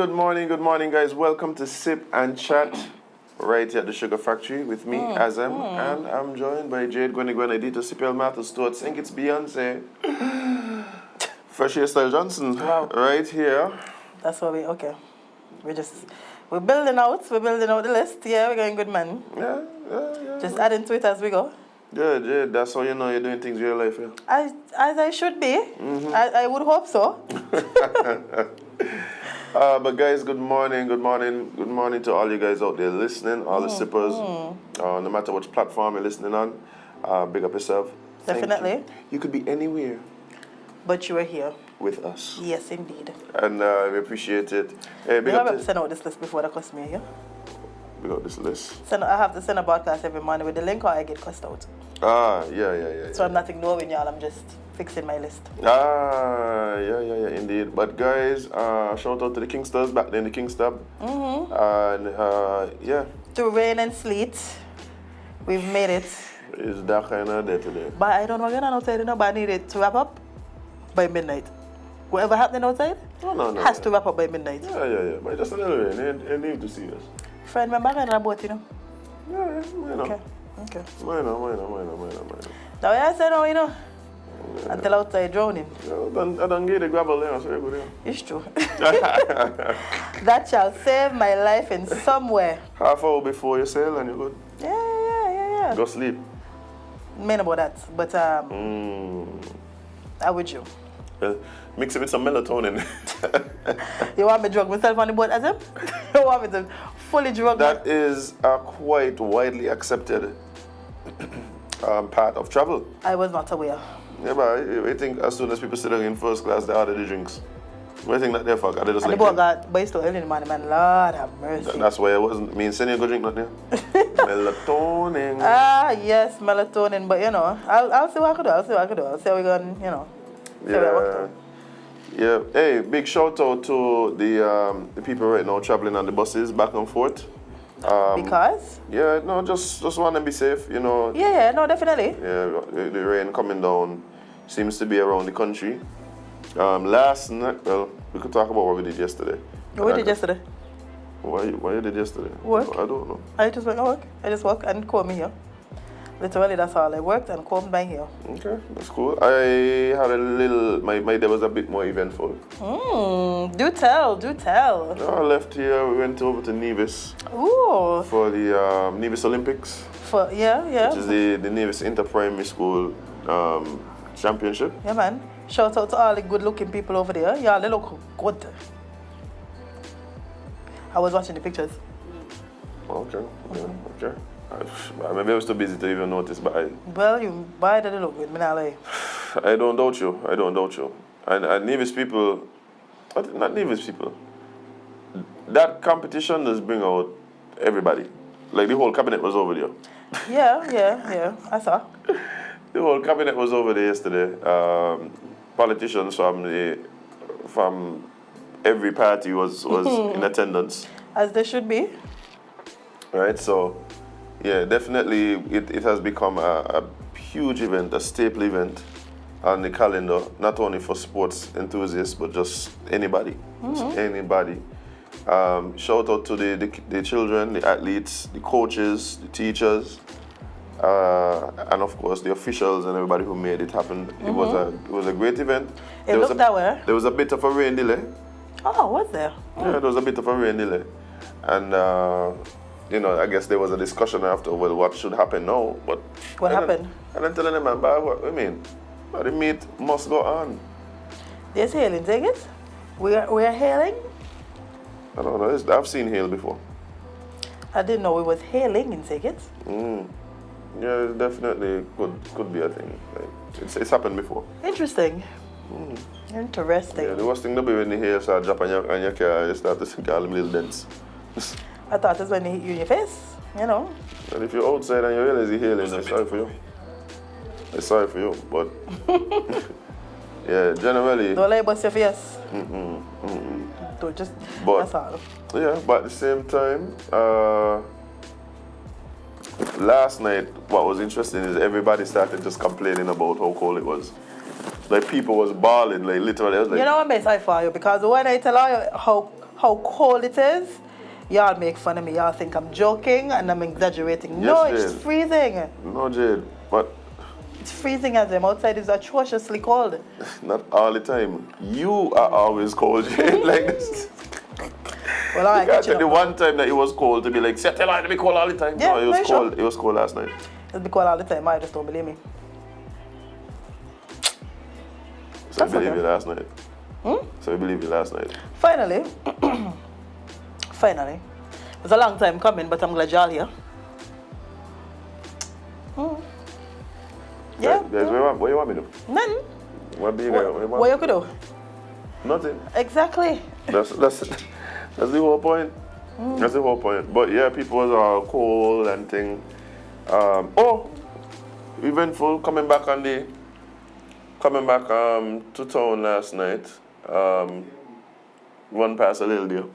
good morning, guys. Welcome to Sip and Chat right here at the Sugar Factory with me, Azem, and I'm joined by Jade, Gwenny, Edita, Sipel Matos, Stuart, Think It's Beyonce, Fresh Hairstyle Johnson, right here. That's what okay. We're building out the list. Yeah, we're going good, man. Yeah. Just adding to it as we go. Yeah, Jade, that's how you know you're doing things in your life, yeah? As I should be. I would hope so. But guys, good morning to all you guys out there listening, all the sippers, no matter which platform you're listening on, big up yourself. Definitely. You could be anywhere. But you are here. With us. Yes, indeed. And we appreciate it. Hey, big up to send out this list before they cuss me, yeah? Big up this list. I have to send a broadcast every morning with the link or I get cussed out. Yeah. So I'm not ignoring y'all, I'm just fixing my list. Yeah, indeed. But guys, shout out to the Kingsters back then, the Kingstab. And yeah. Through rain and sleet, we've made it. It's that kind of day today. But I don't know what's going on outside, but I need it to wrap up by midnight. Whatever happening outside has to wrap up by midnight. Yeah. But just a little rain, ain't need to see us. Friend, remember I got a boat, you know? Yeah, I know. Okay. Mine. Now, I said, no, you know. Yeah. Until outside drowning. Yeah, I don't get the gravel there, so you're good. It's true. That shall save my life in somewhere. Half hour before you sail and you're good. Yeah. Go sleep. Mean about that, but how would you? Mix it with some melatonin. You want me to drug myself on the boat, Azem? You want me to fully drug That is a quite widely accepted part of travel. I was not aware. Yeah, but I think as soon as people sit down in first class, they order the drinks. I think that they're fuck. They just and like the boat got based on early in the morning, man. Lord have mercy. That's why I wasn't. Me and Senny go drink nothing. Melatonin. Yes, melatonin. But you know, I'll see what I can do. I'll see how we're going, you know. Yeah. Hey, big shout out to the people right now traveling on the buses back and forth. Because? Yeah, no, just want to be safe, you know. Yeah, no, definitely. Yeah, the rain coming down seems to be around the country. Last night, well, we could talk about what we did yesterday. What we did yesterday? Why you did yesterday? Work. I don't know. I just went to work. I just worked and combed here. Literally, that's all. I worked and combed my hair. Okay, that's cool. I had a little, my day was a bit more eventful. Do tell. I left here, we went over to Nevis. Ooh. For the Nevis Olympics. Yeah. Which is the Nevis Inter-Primary School Championship. Yeah, man. Shout out to all the good-looking people over there. Yeah, they look good. I was watching the pictures. Okay. Maybe I was too busy to even notice, but why did they look good? I don't doubt you. And Nevis people, not Nevis people, that competition does bring out everybody. Like the whole cabinet was over there. Yeah, I saw. The whole cabinet was over there yesterday. Politicians from every party was in attendance. As they should be. Right, so yeah, definitely it has become a huge event, a staple event on the calendar, not only for sports enthusiasts, but just anybody. Just anybody. Shout out to the children, the athletes, the coaches, the teachers, and of course the officials and everybody who made it happen. It was a great event. It looked that way. There was a bit of a rain delay. Oh, was there? Yeah, there was a bit of a rain delay. And you know, I guess there was a discussion after, well, what should happen now? But what happened? And I'm telling them, man, what I mean, but the meet must go on. There's hail in Vegas? We're hailing? I don't know. I've seen hail before. I didn't know it was hailing in Vegas. Yeah, it definitely could be a thing. Like, it's happened before. Interesting. Interesting. Yeah, the worst thing to be when the hail start dropping on your car, you start to see all them little dents. I thought it was when they hit you in your face, you know. And if you're outside and you realize the hailing, I'm sorry for you. I'm sorry for you, but yeah, generally. Don't let it bust your face. Don't just, that's all. Yeah, but at the same time, last night, what was interesting is everybody started just complaining about how cold it was. Like people was bawling, like literally. I was like, you know what I'm sorry for you, because when I tell you how cold it is, y'all make fun of me. Y'all think I'm joking and I'm exaggerating. No, Yes, it's Jade. freezing. No, Jade, but It's freezing as them. Outside is atrociously cold. not all the time. You are always cold, Jade. Like this. Well, all right, You can't catching tell the up. one time that it was cold to be like, set the line to be cold all the time. Yeah, no, it was very cold. sure. It was cold last night. It'll be cold all the time. I just don't believe me. So I That's believe okay. you last night. So I believe you last night. Finally, finally. It was a long time coming, but I'm glad y'all here. Yeah. Guys, what you want me to do? Nothing. What do you What you could do? Nothing. Exactly. That's the whole point. That's the whole point. But yeah, people was all cold and thing. Eventful coming back to town last night. One past a little deal.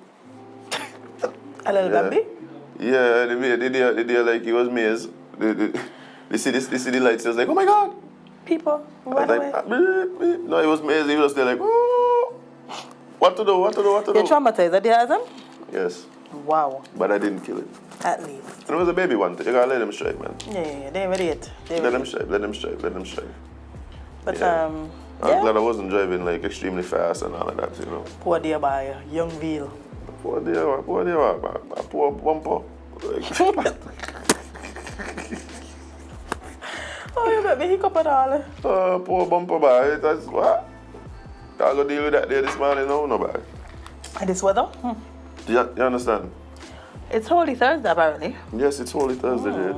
A little baby. Yeah, the day like it was maze. They see the lights. It was like, oh my god. People I run was away. like, beep, beep. No, it was maze. He was there like, oh, what to do? You're traumatized at the Azem? Yes, Wow. but I didn't kill it. At least. And it was a baby one. You gotta let him strike, man. Yeah, they already it. Let him strike. But Yeah. I'm yeah. glad I wasn't driving like extremely fast and all of that, you know. Poor dear boy, young veal. Poor dear, poor bumper. Like, Oh, you got me hiccup and all. poor bumper, boy. That's what? I gotta deal with that there this morning, no, boy. And this weather? You understand? It's Holy Thursday, apparently. Yes, it's Holy Thursday, Jade.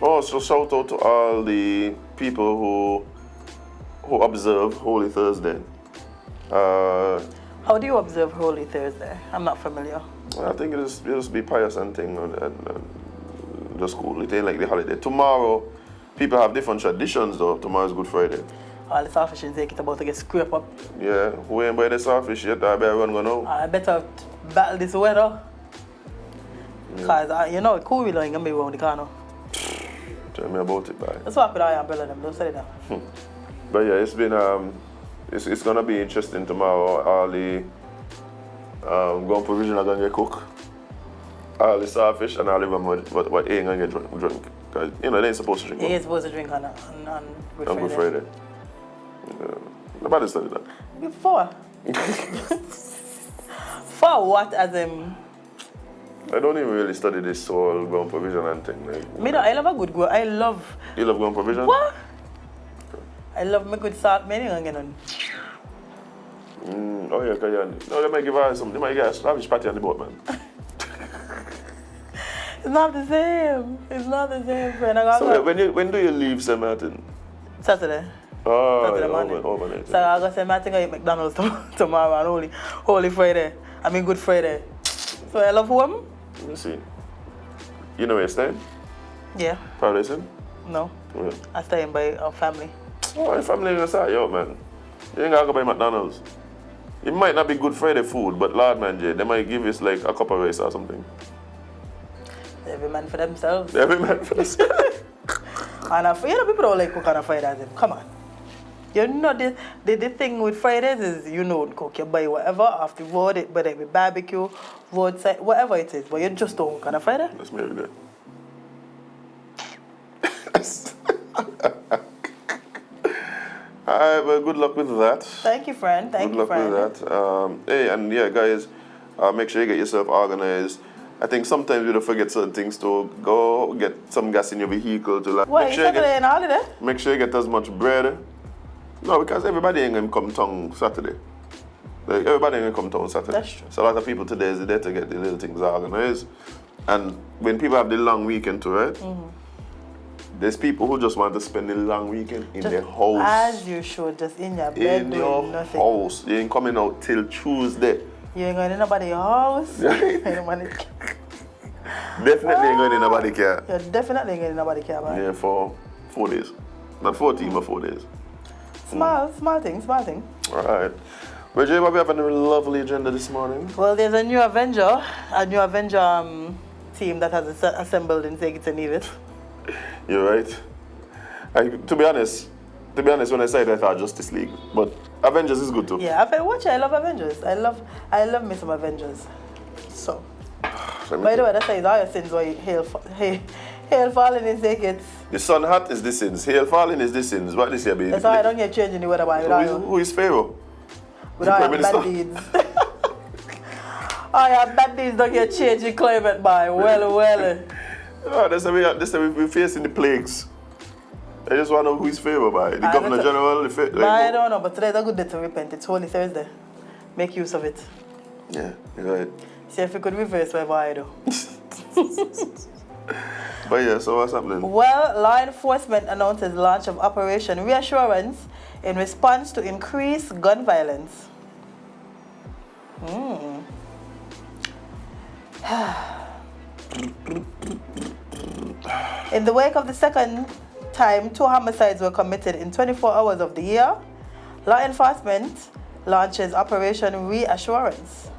Oh, so shout out to all the people who observe Holy Thursday. How do you observe Holy Thursday? I'm not familiar. I think it'll just be pious and thing and just cool. It ain't like the holiday. Tomorrow, people have different traditions though. Tomorrow's Good Friday. All the starfish in take it about to get scraped up. Yeah, who ain't buy the starfish yet? I better run go now. I better battle this weather. Because, you know, cool really ain't going to be around the corner. Tell me about it, boy. That's why I put eye umbrella them. Don't say that. But yeah, it's been it's gonna be interesting tomorrow. All the gun provision are gonna get cooked. All the starfish and all the rum what ain't gonna get drunk. Cause you know they ain't supposed to drink. You ain't supposed to drink on Good Friday. Nobody studied that. Before. For what, as in? I don't even really study this whole gun provision and thing. Like, Me no, I love a good go. I love. You love gun provision? What? I love my good salt menu and get on. Oh yeah, cause yeah. No, they might give us some. They might get a starfish party on the boat, man. It's not the same. It's not the same, friend. I got So when do you leave St. Martin? Saturday. Oh, Saturday yeah, morning. overnight. So I got St. Martin to eat McDonald's tomorrow and Holy Friday. I mean Good Friday. So I love home. Let me see. You know where you're staying? Yeah. Paradise Inn? No. Yeah. I stay in by our family. Oh, your family ain't gonna start you out, man. You ain't gotta go by McDonald's. It might not be Good Friday food, but Lord man, Jay, they might give us like a cup of rice or something. Every man for themselves. Every man for themselves. And you know, people don't like cook on a Friday. Come on. You know, the thing with Fridays is you don't cook. You buy whatever off the road, whether it be barbecue, roadside, whatever it is. But you just don't cook on a Friday. That's me every day. Alright, well, good luck with that. Thank you, friend. Thank you, friend. Good luck with that. Hey, and yeah, guys, make sure you get yourself organized. I think sometimes you don't forget certain things to go get some gas in your vehicle to like. What, you Saturday and holiday? Make sure you get as much bread. No, because everybody ain't gonna come town Saturday. Like everybody ain't gonna come town Saturday. That's true. So a lot of people today is there to get the little things organized. And when people have the long weekend too, right? There's people who just want to spend the long weekend in their house. As you should, just in your bed In doing your nothing. house. You ain't coming out till Tuesday. You ain't going to nobody's house. Definitely ain't going in nobody's car. You definitely ain't going to nobody's car, man. Yeah, for 4 days. Not 14, but 4 days. Small thing. All right. Well, Jay, what we have a lovely agenda this morning? Well, there's a new Avenger team that has assembled in St. Nevis. You're right. To be honest, when I said that, I thought Justice League. But Avengers is good too. Yeah, I've been watching. I love Avengers. I love me some Avengers. So, by the way, that's all your sins why hail falling is take it. The sun hot is the sins. Hail falling is the sins. What this here be? That's why I don't get changing the weather by who is Pharaoh? Without your bad deeds. Your bad deeds don't get changing climate by. Well. Oh, that's how we're facing the plagues. I just want to know who is Pharaoh by. The Governor General. I don't know, but today's a good day to repent. It's Holy Thursday. Make use of it. Yeah, you're right. See if we could reverse whatever I do. But yeah, so what's happening? Well, law enforcement announces launch of Operation Reassurance in response to increased gun violence. In the wake of the second time 2 homicides were committed in 24 hours of the year, law enforcement launches Operation Reassurance.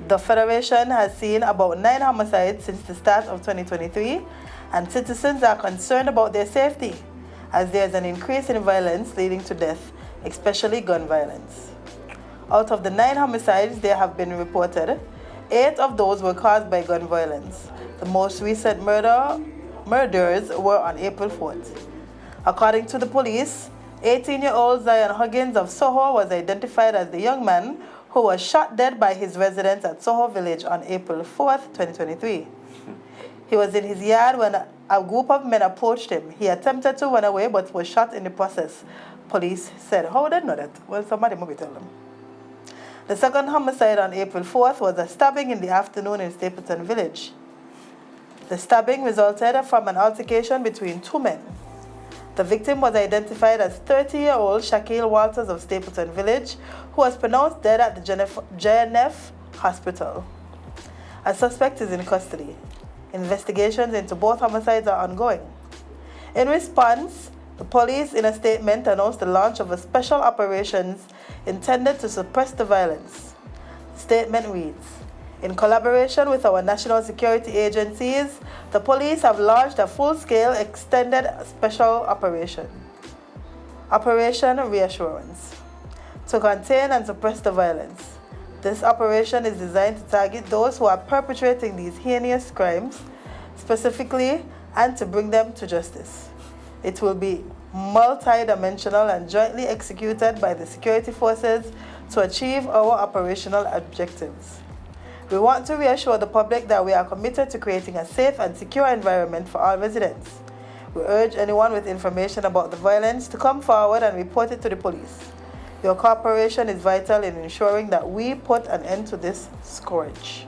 The Federation has seen about 9 homicides since the start of 2023, and citizens are concerned about their safety as there is an increase in violence leading to death, especially gun violence. Out of the 9 homicides that have been reported, 8 of those were caused by gun violence. The most recent murders were on April 4th. According to the police, 18-year-old Zion Huggins of Soho was identified as the young man who was shot dead by his residents at Soho Village on April 4th, 2023. He was in his yard when a group of men approached him. He attempted to run away but was shot in the process, police said. How would they know that? Well, somebody maybe tell them. The second homicide on April 4th was a stabbing in the afternoon in Stapleton Village. The stabbing resulted from an altercation between 2 men. The victim was identified as 30-year-old Shaquille Walters of Stapleton Village, who was pronounced dead at the JNF Hospital. A suspect is in custody. Investigations into both homicides are ongoing. In response, the police, in a statement, announced the launch of a special operations intended to suppress the violence. The statement reads, "In collaboration with our national security agencies, the police have launched a full-scale extended special operation, Operation Reassurance, to contain and suppress the violence. This operation is designed to target those who are perpetrating these heinous crimes specifically and to bring them to justice. It will be multi-dimensional and jointly executed by the security forces to achieve our operational objectives. We want to reassure the public that we are committed to creating a safe and secure environment for all residents. We urge anyone with information about the violence to come forward and report it to the police. Your cooperation is vital in ensuring that we put an end to this scourge.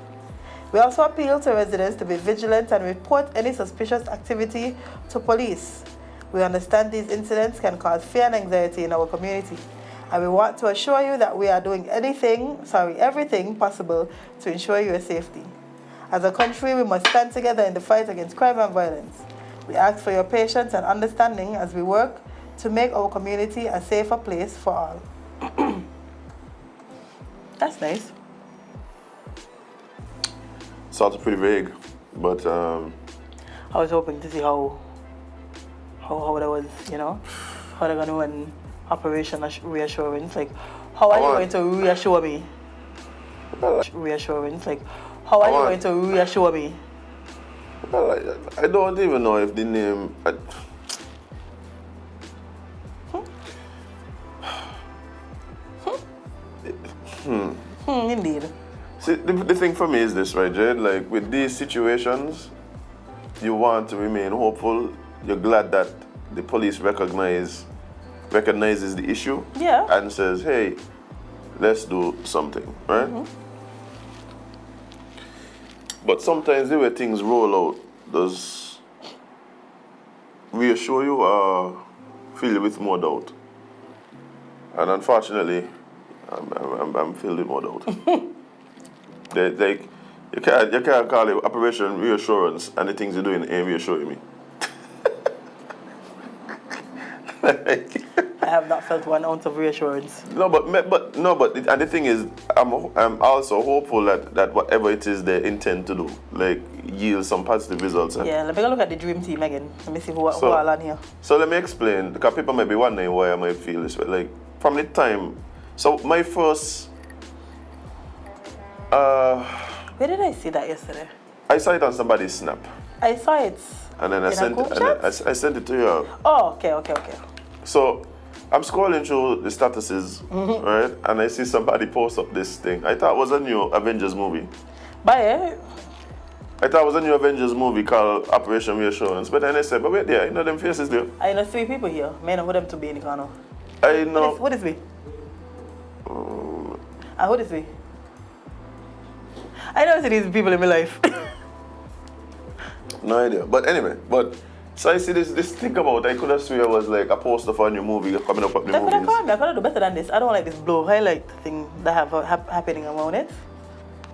We also appeal to residents to be vigilant and report any suspicious activity to police. We understand these incidents can cause fear and anxiety in our community, and we want to assure you that we are doing everything possible to ensure your safety. As a country, we must stand together in the fight against crime and violence. We ask for your patience and understanding as we work to make our community a safer place for all." That's nice. Sounds pretty vague, but I was hoping to see how that was, how they're going to run Operation Reassurance. Like, how are you going to reassure me? Reassurance. Like, how are you going to reassure me? Well, I don't even know if the name. Indeed. See, the thing for me is this, right, Jade? Like, with these situations, you want to remain hopeful. You're glad that the police recognizes the issue, yeah, and says, "Hey, let's do something," right? Mm-hmm. But sometimes the way things roll out does reassure you or fill you with more doubt. And unfortunately, I'm filled with more doubt. You can't call it Operation Reassurance and the things you're doing ain't reassuring me. I have not felt 1 ounce of reassurance. But and the thing is, I'm also hopeful that whatever it is they intend to do, like, yield some positive results. Yeah, let me go look at the dream team again. Let me see who are on here. So let me explain, because people may be wondering why I might feel this way. Like, from the time. So my first. Where did I see that yesterday? I saw it on somebody's snap. I saw it. And then I sent it to you. Oh, okay. So I'm scrolling through the statuses, right? And I see somebody post up this thing. I thought it was a new Avengers movie. But I thought it was a new Avengers movie called Operation Reassurance. But then I said, but wait there, you know them faces there? I know 3 people here. Man, who them to be in the corner? I know. What is we? Who is we? I never see these people in my life. No idea. But anyway, so I see this thing about, I could have sworn it was like a poster for a new movie coming up with the movies. I could do better than this. I don't like this blow highlight thing that have happening around it.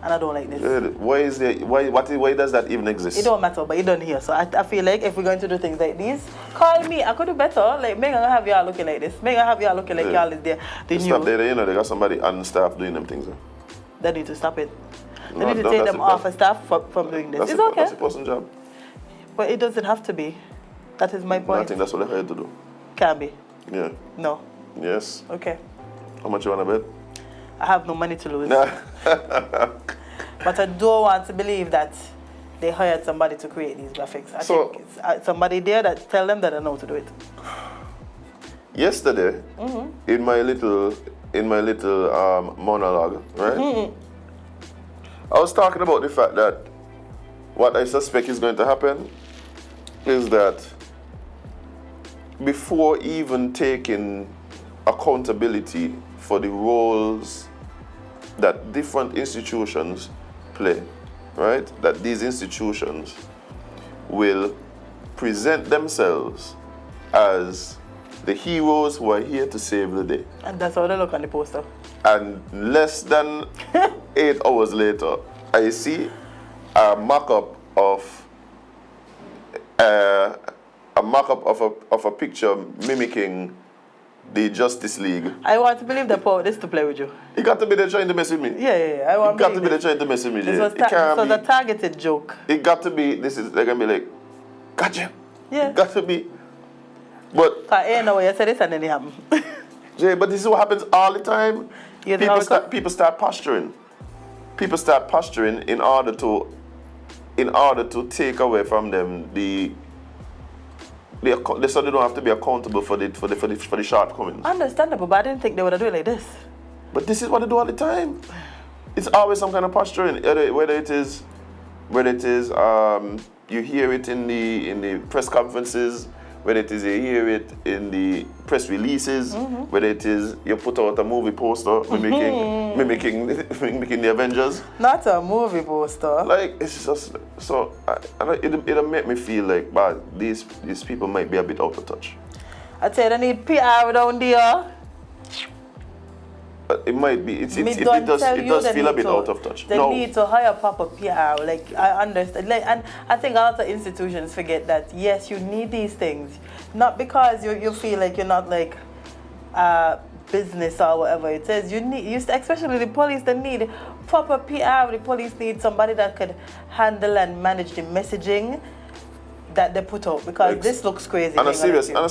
And I don't like this. Why does that even exist? It don't matter, but it don't here. So I feel like if we're going to do things like this, call me. I could do better. Like, make I have y'all looking like this. Make I have y'all looking like y'all is there. The new. Stop there, you know, they got somebody on staff doing them things. They need to stop it. They need to take them off of staff from doing this. It's okay. That's a person's job. But it doesn't have to be. That is my point. I think that's what they hired to do. Can be. Yeah. No. Yes. Okay. How much you want to bet? I have no money to lose. But I don't want to believe that they hired somebody to create these graphics. I think it's somebody there that tell them that I know how to do it. Yesterday, in my little monologue, right? I was talking about the fact that what I suspect is going to happen is that before even taking accountability for the roles that different institutions play, right? That these institutions will present themselves as the heroes who are here to save the day. And that's how they look on the poster. And less than 8 hours later, I see a mock-up of a picture mimicking the Justice League. I want to believe that Paul this to play with you. You got to be there trying to mess with me. Yeah. I want you got to be there trying to mess with me. This was a targeted joke. It got to be. They're gonna be like, gotcha. Yeah. It got to be. But I know you said this and then it happened. Jay, but this is what happens all the time. People start posturing. People start posturing in order to take away from them so they don't have to be accountable for the shortcomings. Understandable, but I didn't think they would do it like this. But this is what they do all the time. It's always some kind of posturing, whether it is you hear it in the press conferences, whether it is you hear it in the press releases, whether it is you put out a movie poster mimicking the Avengers. Not a movie poster. Like, it's just so it'll make me feel like, but these people might be a bit out of touch. I tell you, they need PR down there. It might be. It does feel a bit out of touch. They need to hire proper PR. Like, I understand. Like, and I think a lot of institutions forget that, yes, you need these things. Not because you feel like you're not like business or whatever it is. Especially the police, they need proper PR. The police need somebody that could handle and manage the messaging that they put out, because this looks crazy. On a serious I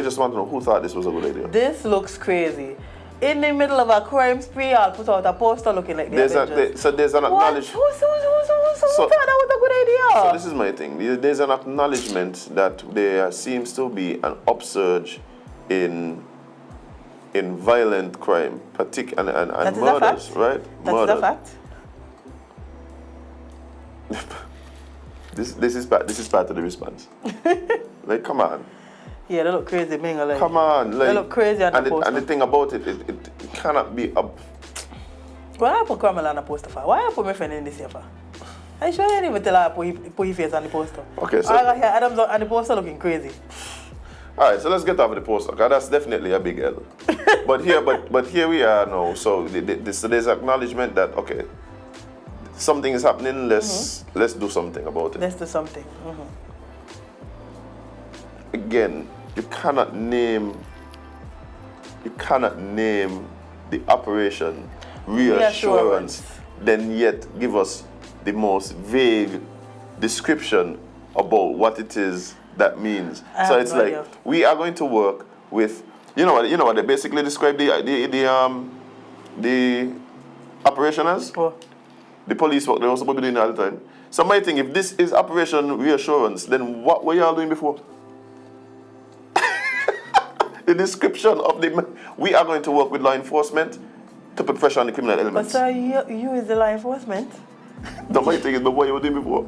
just want to know who thought this was a good idea. This looks crazy. In the middle of a crime spree, I'll put out a poster looking like the Avengers. So there's an acknowledgement. Who thought that was a good idea? So this is my thing. There's an acknowledgement that there seems to be an upsurge in violent crime, and murders, right? That is a fact. This is part of the response. Like, come on. Yeah, they look crazy, being like. Come on, like, they look crazy on the poster. And the thing about it cannot be up. Why I put Cromwell on the poster for? Why I put my friend in this here for? I sure I didn't even tell her to put his face on the poster. Okay, so I got here Adam's on the poster looking crazy. All right, so let's get off of the poster, because that's definitely a big L. but here we are now. So there's acknowledgement that, okay, something is happening. Let's do something about it. Let's do something. Again, you cannot name the operation Reassurance, then yet give us the most vague description about what it is that means. So it's like, we are going to work with You know what they basically describe the operation as? What? The police work, they're also supposed to be doing it all the time. So my thing, if this is Operation Reassurance, then what were y'all doing before? The description of we are going to work with law enforcement to put pressure on the criminal But elements. sir, you is the law enforcement. The my thing is, but what you were doing before?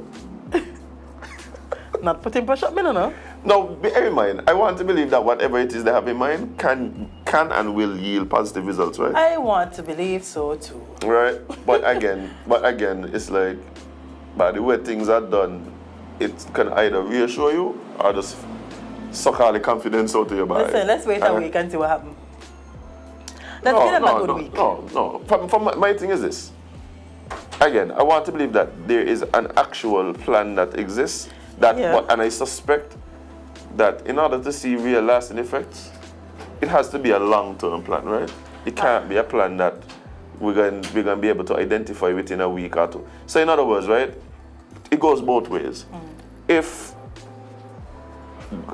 Not putting pressure on me, no? Now, bear in mind, I want to believe that whatever it is they have in mind can and will yield positive results, right? I want to believe so too. Right? But again, it's like, by the way things are done, it can either reassure you or just suck all the confidence out of your body. Listen, let's wait a week and see what happens. Let's give them a good week. No. My thing is this. Again, I want to believe that there is an actual plan that exists, and I suspect that in order to see real lasting effects, it has to be a long-term plan, right? It can't be a plan that we're going to be able to identify within a week or two. So in other words, right, it goes both ways. If,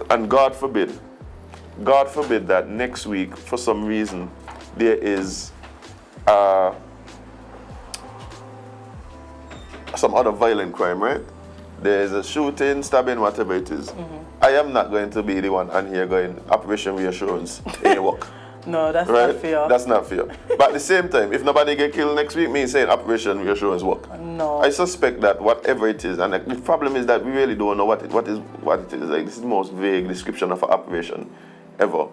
and God forbid that next week, for some reason, there is some other violent crime, right? There's a shooting, stabbing, whatever it is. I am not going to be the one on here going, Operation Reassurance, ain't work. No, that's not fair. That's not fair. But at the same time, if nobody get killed next week, me saying Operation Reassurance work. No. I suspect that whatever it is, and the problem is that we really don't know what it is. Like, this is the most vague description of an operation ever.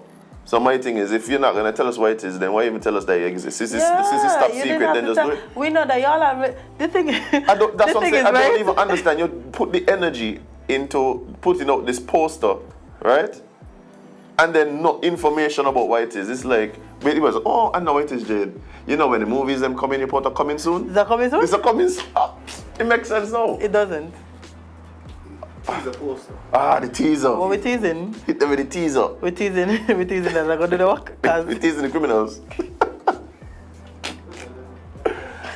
So my thing is, if you're not going to tell us what it is, then why even tell us that it exists? This is top secret, then just do it. We know that y'all are... The thing I don't even understand. You put the energy into putting out this poster, right? And then no information about what it is. It's like, it was, oh, I know what it is, Jade. You know when the movies them coming, you put a coming soon? Is that coming soon? It's a coming soon. It makes sense now. It doesn't. Teaser poster. The teaser. What we teasing? Hit them with the teaser. We're teasing that they're going to do the work. We're teasing the criminals.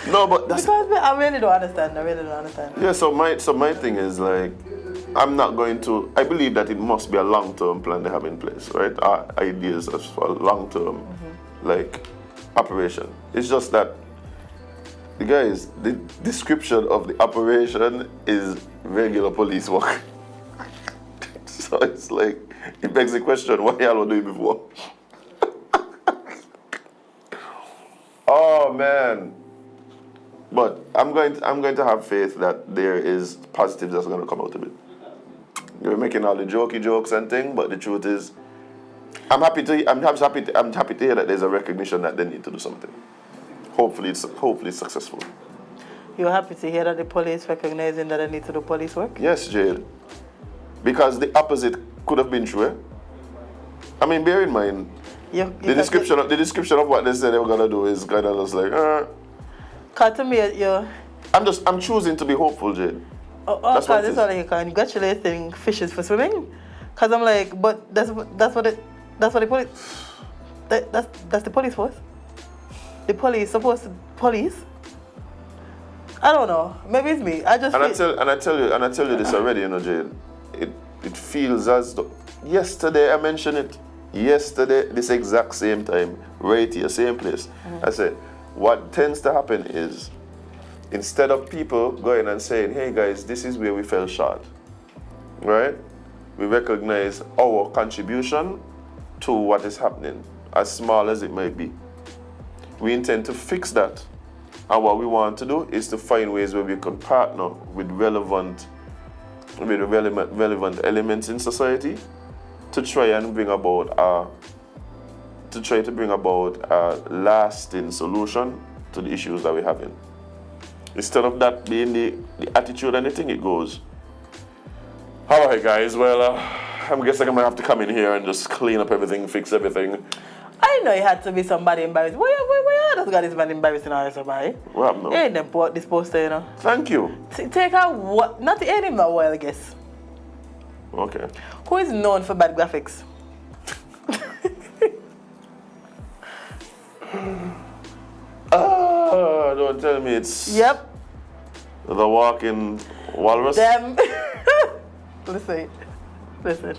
No, but that's... Because I really don't understand. Yeah, so my thing is like, I'm not going to... I believe that it must be a long-term plan they have in place, right? Our ideas as for a long-term, like, operation. It's just that, the guys, the description of the operation is regular police work. So it's like, it begs the question, what y'all were doing before? Oh, man. But I'm going to have faith that there is positives that's going to come out of it. You're making all the jokey jokes and things, but the truth is, I'm happy to hear that there's a recognition that they need to do something. Hopefully it's successful. You're happy to hear that the police recognizing that they need to do police work? Yes, Jade. Because the opposite could have been true. I mean, bear in mind, the description of what they said they were gonna do is kind of just like, Cause to me, I'm choosing to be hopeful, Jade. That's what it's all like, congratulating fishes for swimming. Cause I'm like, but that's what the police. That's the police force. The police supposed to police. I don't know. Maybe it's me. I tell you this already, you know, Jade. It feels as though yesterday I mentioned it. Yesterday, this exact same time, right here, same place. I said, what tends to happen is, instead of people going and saying, hey guys, this is where we fell short, right? We recognize our contribution to what is happening, as small as it might be. We intend to fix that. And what we want to do is to find ways where we can partner with relevant elements in society to try and bring about a lasting solution to the issues that we're having. Instead of that being the attitude and the thing, it goes, all right, guys, well, I guess I'm going to have to come in here and just clean up everything, fix everything. I know it had to be somebody embarrassed. Where just got this man embarrassing or somebody? What happened? Yeah, them put this poster, you know. Thank you. Take out what? Not the end him a while, I guess. Okay. Who is known for bad graphics? Don't tell me it's... Yep. The walking walrus? Them. Listen.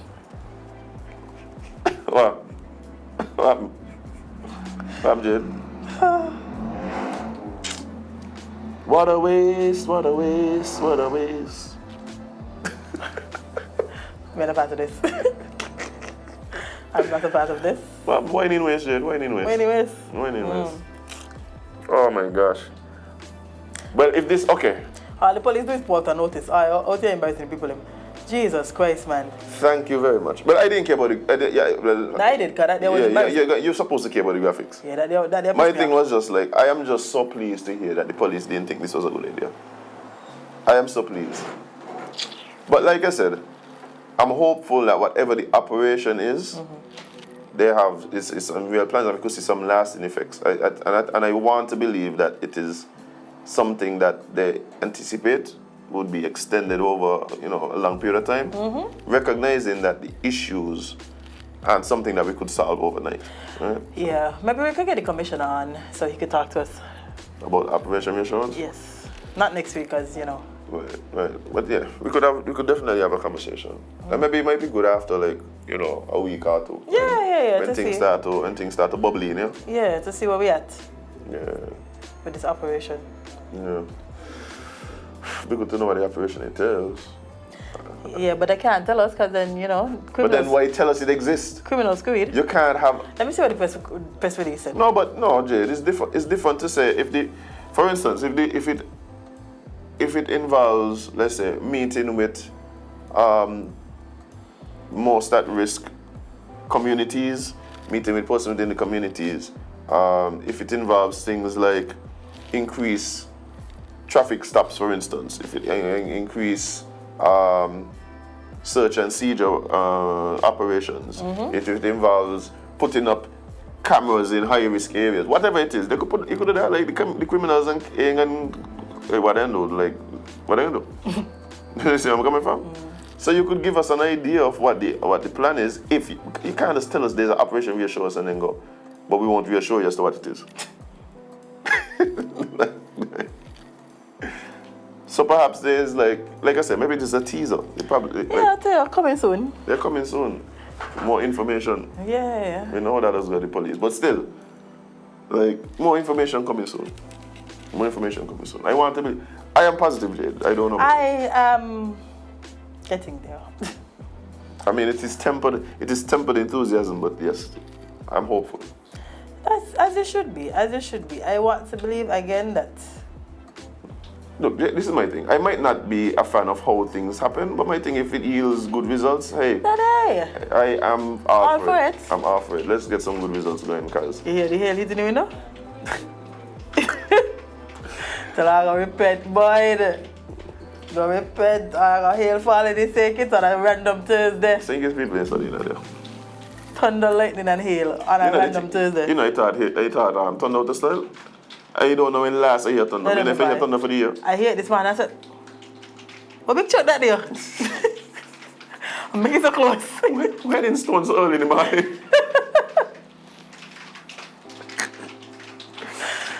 What? What happened? What happened, Jade? What a waste, what a waste, what a waste. We're not a part of this. I'm not a part of this. But why in waste, Jade? Why in waste? Anyways. Why in waste? Oh my gosh. Well, if this, okay. The police do report and notice. Out here embarrassing people. Jesus Christ, man. Thank you very much. But I didn't care about it. I did, because that was embarrassing. You're supposed to care about the graphics. Yeah, that My thing was just like, I am just so pleased to hear that the police didn't think this was a good idea. I am so pleased. But like I said, I'm hopeful that whatever the operation is, they have it's some real plans and we could see some lasting effects. And I want to believe that it is something that they anticipate would be extended over, a long period of time, recognizing that the issues aren't something that we could solve overnight. Right? Yeah, maybe we could get the commissioner on so he could talk to us. About Operation Reassurance? Yes. Not next week, because, Right. But yeah, we could definitely have a conversation. And maybe it might be good after a week or two. Yeah. When things start to bubble in, Yeah, to see where we at. Yeah. With this operation. Yeah. It'd be good to know what the operation entails. Yeah, but they can't tell us because then, criminals. But then why tell us it exists? Criminals screwed. You can't have... Let me see what the press release said. No, Jade, it's different to say for instance, if it involves, let's say, meeting with most at-risk communities, meeting with persons within the communities, if it involves things like increase traffic stops, for instance, if it increase search and seizure operations, if it involves putting up cameras in high-risk areas, whatever it is, you could do that, like the criminals and what they do, what they do. You see where I'm coming from? So you could give us an idea of what the plan is. If you can't just tell us there's an Operation Reassurance and then go, but we won't reassure you as to what it is. So perhaps there's like I said, maybe this is a teaser. They're coming soon. They're coming soon. More information. Yeah. We know that as well, the police. But still, more information coming soon. More information coming soon. I am positive, Jade. I don't know. I am getting there. I mean, it is tempered enthusiasm, but yes, I'm hopeful. As it should be. I want to believe again that... Look, this is my thing. I might not be a fan of how things happen, but my thing, if it yields good results, hey, I am all for it. I'm all for it. Let's get some good results going, guys. You hear the hail hitting the window? So I go repent, boy. Go repent. I go hail falling the circuit on a random Thursday. So you get people in studying there. Thunder, lightning, and hail on a random Thursday. I thought thunder out the style. I don't know when last I hear thunder. I hear thunder for the year. I hear this man, I said, what big chuck that there? I'm making so close. Why didn't stone so early in the morning?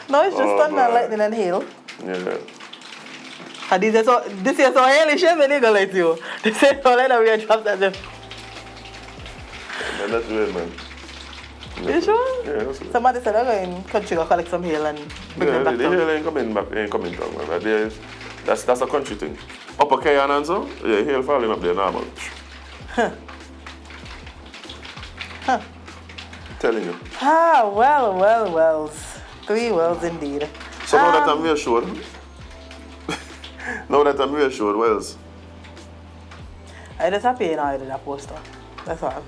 No, it's just thunder, lightning, and hail. Yeah. And this is so haily shame they go like you. This is so like that we are trapped at them. Yeah, that's weird, man. You sure? Yeah, that's weird. Somebody said I'm going to country to collect some hail and bring them back the hail ain't coming down, man. That's a country thing. Upper Kayan and so, yeah, hail falling up there normal. Huh. Telling you. Well. 3 wells indeed. So now that I'm reassured, Wells. I just happy you know I did that poster. That's all.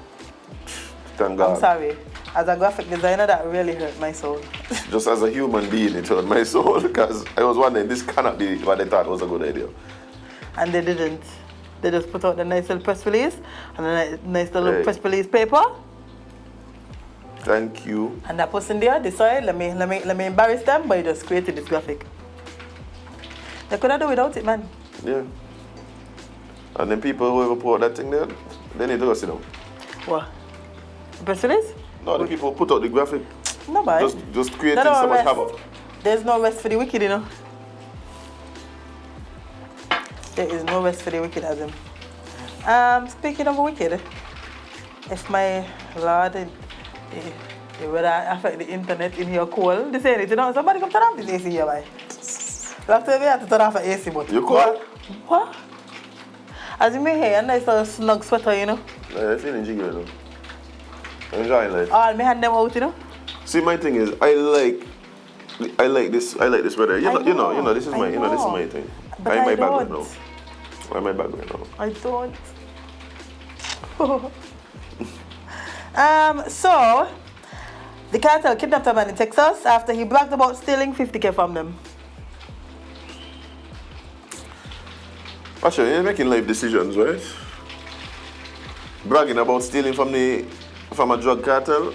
Thank God. I'm sorry. As a graphic designer, that really hurt my soul. Just as a human being, it hurt my soul because I was wondering this cannot be what they thought was a good idea. And they didn't. They just put out the nice little press release and a nice little press release paper. Thank you. And that person there decided, let me embarrass them by just creating this graphic. They could have done without it, man. Yeah. And then people who ever put out that thing there, they need to go sit down. What? The press release? No, the people who put out the graphic. No, bye. Just creating so much havoc. There's no rest for the wicked, you know. There is no rest for the wicked, Azem. Speaking of wicked, if my lord, It will affect the internet in your cold. They say it, you know, somebody come turn off this AC here, boy. Last time we had to turn off the AC, but... You cold? What? As you may hear, a nice little snug sweater, you know. Yeah, I'm feeling jiggy, you know. I'm enjoying life. All my hand them out, you know. See, my thing is, I like this weather. You know, this is my thing. But I'm my I background don't. now. I'm my background now. I don't. So, the cartel kidnapped a man in Texas after he bragged about stealing 50K from them. Actually, you're making life decisions, right? Bragging about stealing from a drug cartel.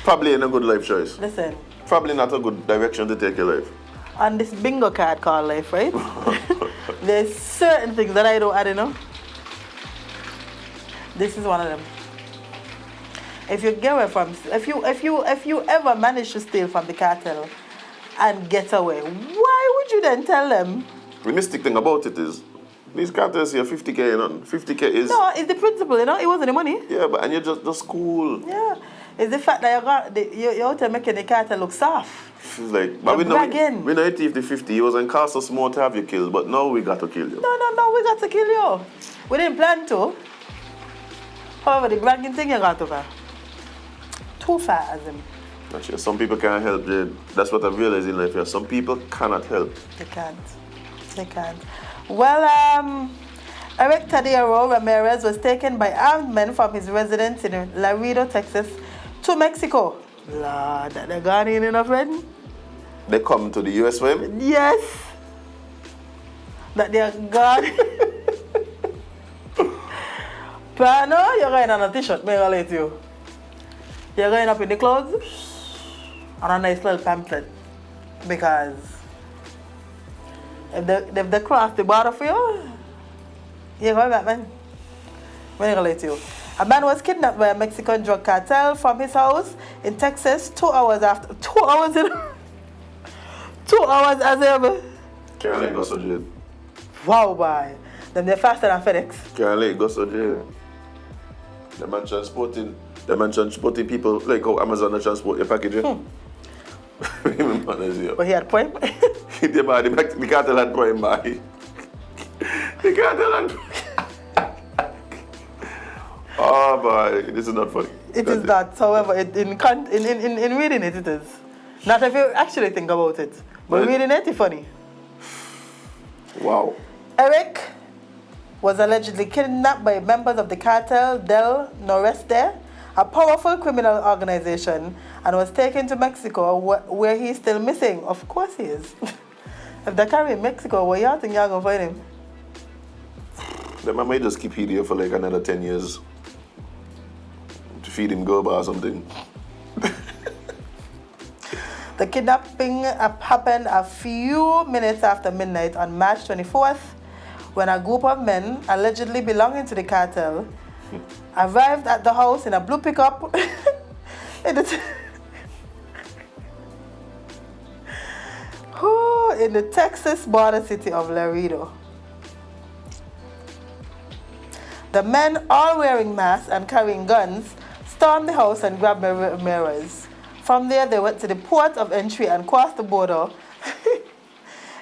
Probably ain't a good life choice. Listen. Probably not a good direction to take your life. On this bingo card called life, right? There's certain things that I don't know. This is one of them. If you get away from, if you ever manage to steal from the cartel and get away, why would you then tell them? The mystic thing about it is, these cartels here 50K, you know, 50K is... No, it's the principle, you know, it wasn't the money. Yeah, but and you're just cool. Yeah, it's the fact that you're out there making the cartel look soft. It's like, but we know if the 50, it wasn't cost us more to have you killed, but now we got to kill you. No, we got to kill you. We didn't plan to. However, the bragging thing you got over. Too far, Azem. Actually, some people can't help, Jade. That's what I've realized in life here. Some people cannot help. They can't. Well, Eric Tadeo Ramirez was taken by armed men from his residence in Laredo, Texas, to Mexico. Lord, that they gone in enough, friend? They come to the US for him? Yes. That they are gone. Pano, you're going on a t-shirt, may I let you. You're going up in the clouds on a nice little pamphlet. Because if they cross the border for you, you're going back, man. May I let you. A man was kidnapped by a Mexican drug cartel from his house in Texas 2 hours after. 2 hours in. 2 hours as ever. Can't let go so Jade. Wow, boy. Then they're faster than FedEx. Can't let go so Jade. The man transporting people like how Amazon transport your package. But he had Prime. The cartel had Prime, boy. The cartel had Prime. Oh boy, this is not funny. It is not. However, in reading it, it is. Not if you actually think about it. But reading it, it's funny. Wow. Eric was allegedly kidnapped by members of the cartel del Noreste, a powerful criminal organization, and was taken to Mexico, where he's still missing. Of course he is. If they carry him in Mexico, where you think you're going to find him? They might just keep him here for like another 10 years. To feed him goba or something. The kidnapping happened a few minutes after midnight on March 24th, when a group of men, allegedly belonging to the cartel, arrived at the house in a blue pickup in the Texas border city of Laredo. The men, all wearing masks and carrying guns, stormed the house and grabbed Ramirez. From there, they went to the port of entry and crossed the border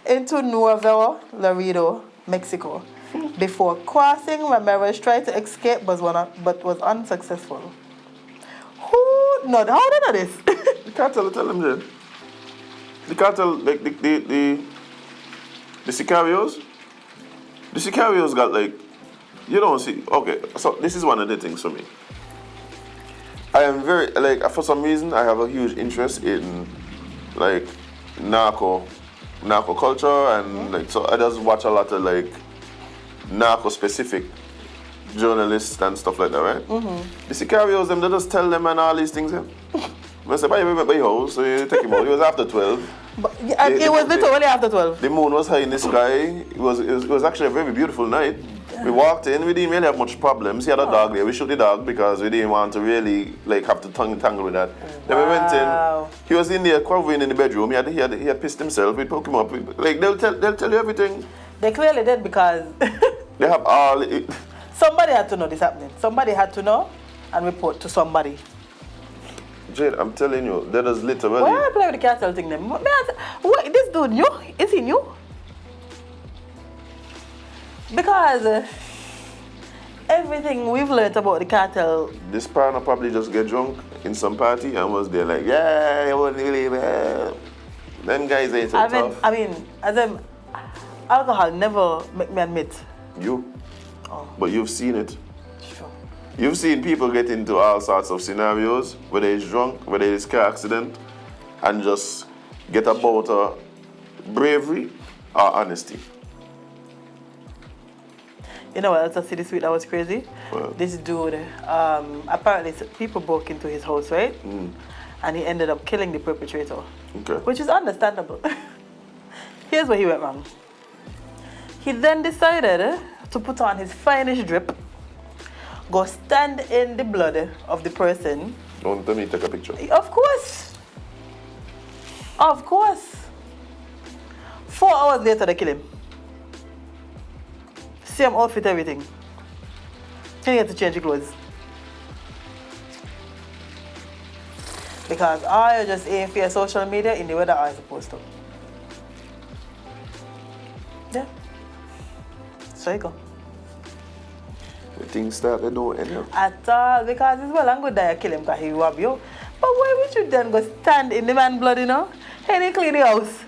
into Nuevo Laredo, Mexico. Before crossing, Ramirez tried to escape but was unsuccessful. How did I know this? The cartel, tell them that. The cartel, like the sicarios. The sicarios got like, you don't see. Okay, so this is one of the things for me. I am very, like, for some reason, I have a huge interest in, like, narco culture, and, like, so I just watch a lot of, like, narco-specific journalists and stuff like that, right? Mm-hmm. The sicarios, they just tell them and all these things, yeah. I say, by your house, so you take him out. It was after 12. But, it was literally after 12. The moon was high in the sky. It was actually a very beautiful night. We walked in, we didn't really have much problems. He had a dog there. We shot the dog because we didn't want to really like have to tangle with that. Wow. Then we went in. He was in there covering in the bedroom. He had pissed himself. We woke him up. Like they'll tell you everything. They clearly did because they have all. Somebody had to know this happening. Somebody had to know. and report to somebody. Jade, I'm telling you, that is literally. Why are I playing with the cartel thing then? What, this dude new? Is he new? Because everything we've learned about the cartel. This partner probably just get drunk in some party and was there like, yeah, I wasn't really bad. Them guys ain't so tough. I mean, Azem, alcohol never make me admit. You? Oh. But you've seen it. Sure. You've seen people get into all sorts of scenarios, whether it's drunk, whether it's car accident, and just get about bravery or honesty. You know what else I see this week that was crazy? Well. This dude, apparently people broke into his house, right? And he ended up killing the perpetrator. Okay. Which is understandable. Here's where he went wrong. He then decided to put on his finest drip, go stand in the blood of the person. Don't let me take a picture. Of course. Of course. 4 hours later, they kill him. Same outfit, everything. He had to change his clothes. Because I just aim for your social media in the way that I'm supposed to. Yeah. So you go. The things start, they don't end up. At all, because it's well and good that you kill him because he robbed you. But why would you then go stand in the man's blood, you know? He didn't clean the house.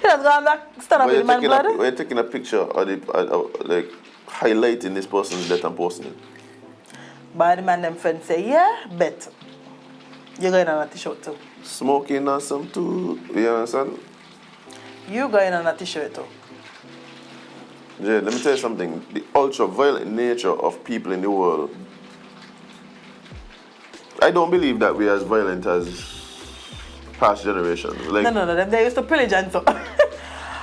He just go back, stand up in the man's blood. We're taking a picture of like highlighting this person's death and posting it. But the man them friends say, yeah, bet. You're going on a t-shirt too. Smoking or some too, you understand? You going on a t-shirt too. Jade, let me tell you something. The ultra-violent nature of people in the world, I don't believe that we're as violent as past generations. Like, No. They used to pillage and so.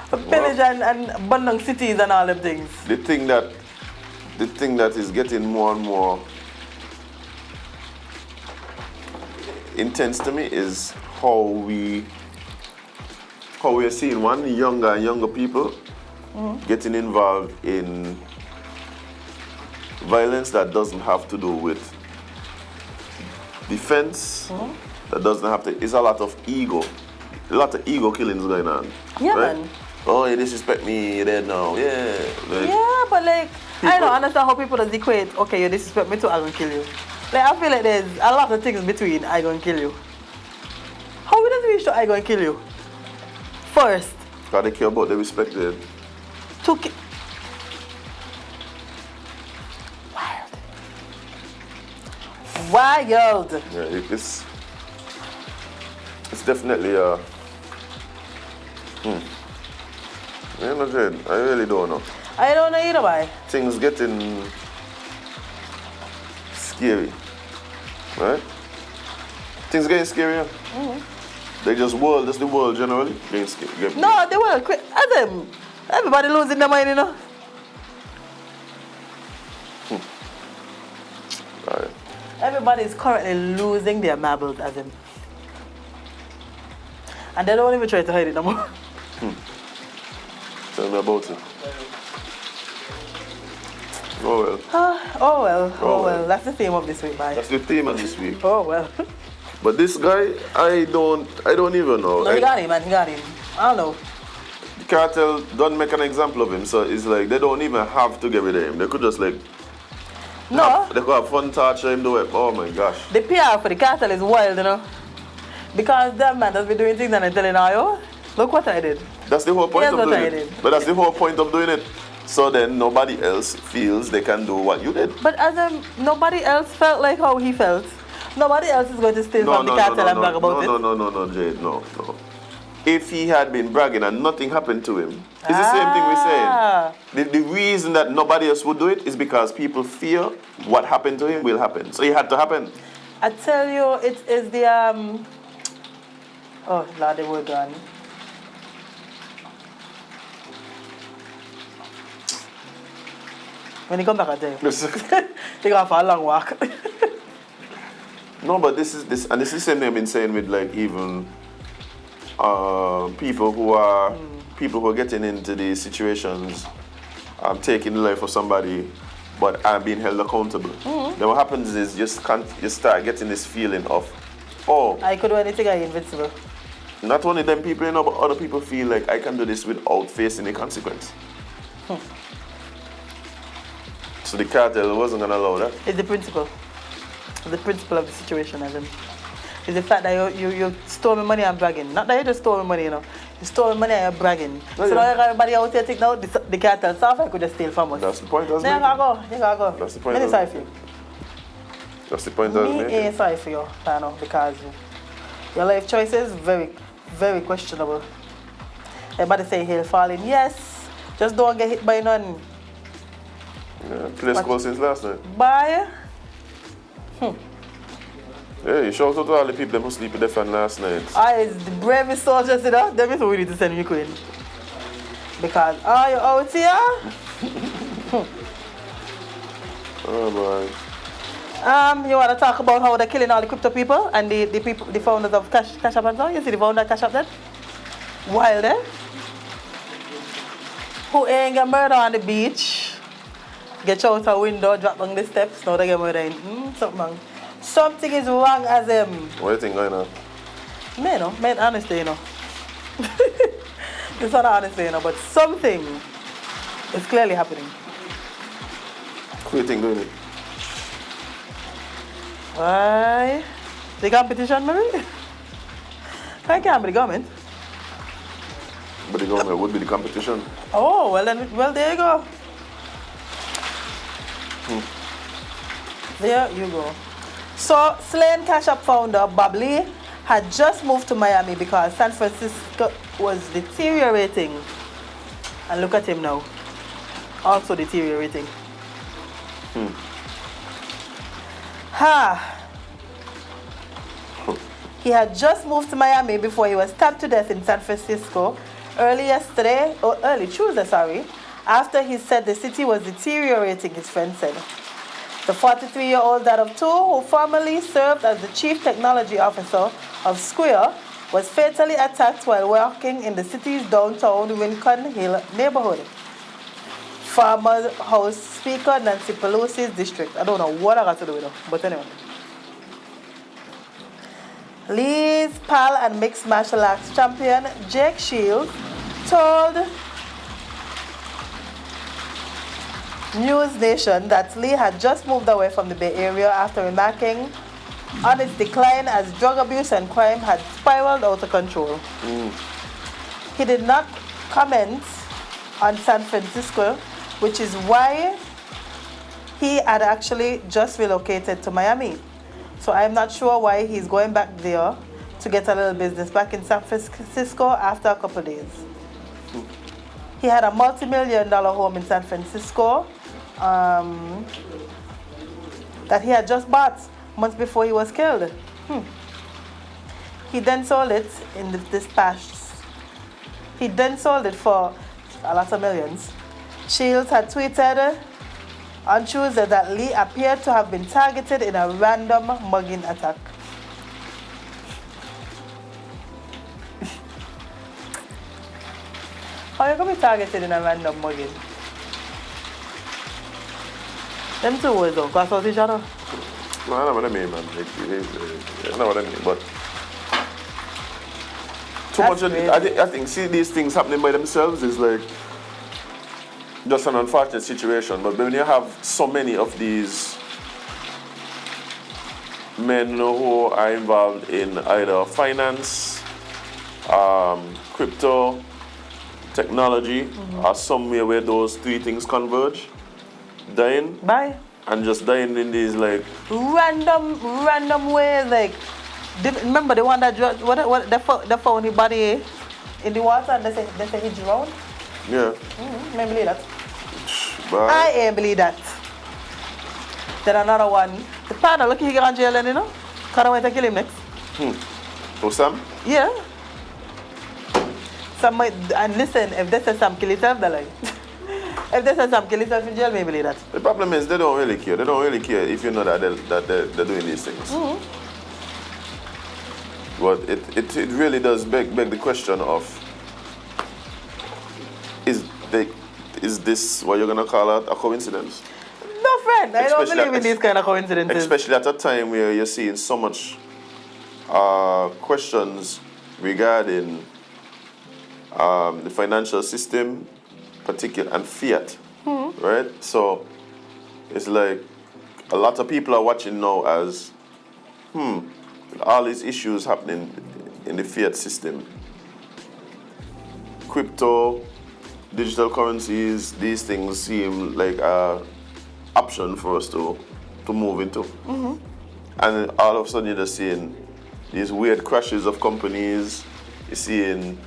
Pillage and burn down cities and all them things. The thing that is getting more and more intense to me is how we're seeing younger and younger people getting involved in violence that doesn't have to do with defense, that doesn't have to, it's a lot of ego killings going on. Yeah, right? man. Oh, you disrespect me, you dead now, yeah. Like, Yeah, but like, I don't understand how people just equate, okay, you disrespect me too, I'm gonna kill you. Like, I feel like there's a lot of things between I gonna kill you. How we does reach to I gonna kill you? First. Because they care about the respect there. To ki- Wild. Yeah, it's definitely a... You know, Jade, I really don't know. I don't know either, why. Things getting scary, right? Things getting scarier. That's the world generally getting scary. No, they will quit. Azem, everybody losing their mind, you know. Alright. Everybody is currently losing their marbles, Azem. And they don't even try to hide it no more. Tell me about it. Oh well. Oh well. That's the theme of this week, bye. That's the theme of this week. Oh well. But this guy, I don't even know. No, he got him, man. He got him. I don't know. The cartel don't make an example of him, so it's like they don't even have to get rid of him. They could just like No. they could have fun torture him, do it. Oh my gosh. The PR for the cartel is wild, you know. Because that man has been doing things and I'm telling you, look what I did. That's the whole point Here's of what doing I it. did. But that's the whole point of doing it. So then nobody else feels they can do what you did. But as nobody else felt like how he felt. Nobody else is going to steal from the cartel and brag about it. No, Jade, no. If he had been bragging and nothing happened to him, it's the same thing we're saying. The reason that nobody else would do it is because people fear what happened to him will happen. So it had to happen. I tell you, it is the oh Lord, they were gone. When he come back, I tell you. They go for a long walk. No, but this is the same thing I've been saying with like even people who are getting into these situations, taking the life of somebody but I'm being held accountable. Then what happens is you start getting this feeling of, oh, I could do anything, I'm invincible. not only them people, you know, but other people feel like I can do this without facing the consequence. So the cartel wasn't gonna allow that. It's the principle. It's the principle of the situation, as in. It's the fact that you stole my money and bragging. Not that you just stole my money, you know. You stole my money and you're bragging. Oh, so yeah. now everybody out here think now the cartel stuff I could just steal from us. That's the point I was Then making. you gotta go. That's the point I Me was sorry for you. That's the point I was Me making. ain't sorry for you, Tano, because your life choices very, very questionable. Everybody say he'll fall in. Yes, just don't get hit by none. Yeah, place closed since last night. Bye. Yeah, you shout out to all the people that must sleep with their fan last night. I the bravest soldiers, you know, them is who we need to send Ukraine. Because are you out here? Oh boy. You want to talk about how they're killing all the crypto people and the people, the founders of Cash App and so? You see the founder of Cash App then? Wild, eh? Who ain't get murdered on the beach, get out a window, drop down the steps, now they get murdered in. Something wrong. Something is wrong, Azem. What do you think going on? Man, honestly, you know. It's not honestly, you know, but something is clearly happening. What do you think going on? Why? The competition, maybe? I can't be the government. But the government would be the competition. Oh, well, there you go. There you go. So, slain Cash App founder Bob Lee had just moved to Miami because San Francisco was deteriorating. And look at him now. Also deteriorating. He had just moved to Miami before he was stabbed to death in San Francisco early Tuesday, after he said the city was deteriorating, his friend said. The 43-year-old dad of two, who formerly served as the chief technology officer of Square, was fatally attacked while working in the city's downtown Rincon Hill neighborhood. Farmers House Speaker Nancy Pelosi's district. I don't know what I got to do with it, but anyway. Lee's pal and mixed martial arts champion Jake Shields told News Nation that Lee had just moved away from the Bay Area after remarking on its decline as drug abuse and crime had spiraled out of control. He did not comment on San Francisco, which is why he had actually just relocated to Miami. So I'm not sure why he's going back there to get a little business back in San Francisco after a couple of days. He had a multi-million-dollar home in San Francisco that he had just bought months before he was killed. He then sold it in this past. He then sold it for a lot of millions. Shields had tweeted on Tuesday that Lee appeared to have been targeted in a random mugging attack. How are you going to be targeted in a random mugging? Them two words don't cross out each other. No, I know what I mean, man. I know what I mean, but too That's much of it, I think see these things happening by themselves is like just an unfortunate situation. But when you have so many of these men who are involved in either finance, crypto, technology, or somewhere where those three things converge, dying. Bye. And just dying in these like random ways, like remember the one that they found his body in the water and they say he drowned? yeah. I believe that. But I ain't believe that. Then another one. The partner, look, he got in jail, you know? Can't wait to kill him next. Oh, Sam? Yeah. Sam might, and listen, if they say Sam kill himself, they're like. If they say Sam kill himself in jail, maybe believe that. The problem is they don't really care. They don't really care if you know that they're doing these things. But it really does beg the question of is this what you're gonna call a coincidence? No, I don't believe in these kind of coincidences. Especially at a time where you're seeing so much questions regarding the financial system, particular and fiat, right? So it's like a lot of people are watching now as, all these issues happening in the fiat system. Crypto, digital currencies, these things seem like an option for us to move into. And all of a sudden you're just seeing these weird crashes of companies. You're seeing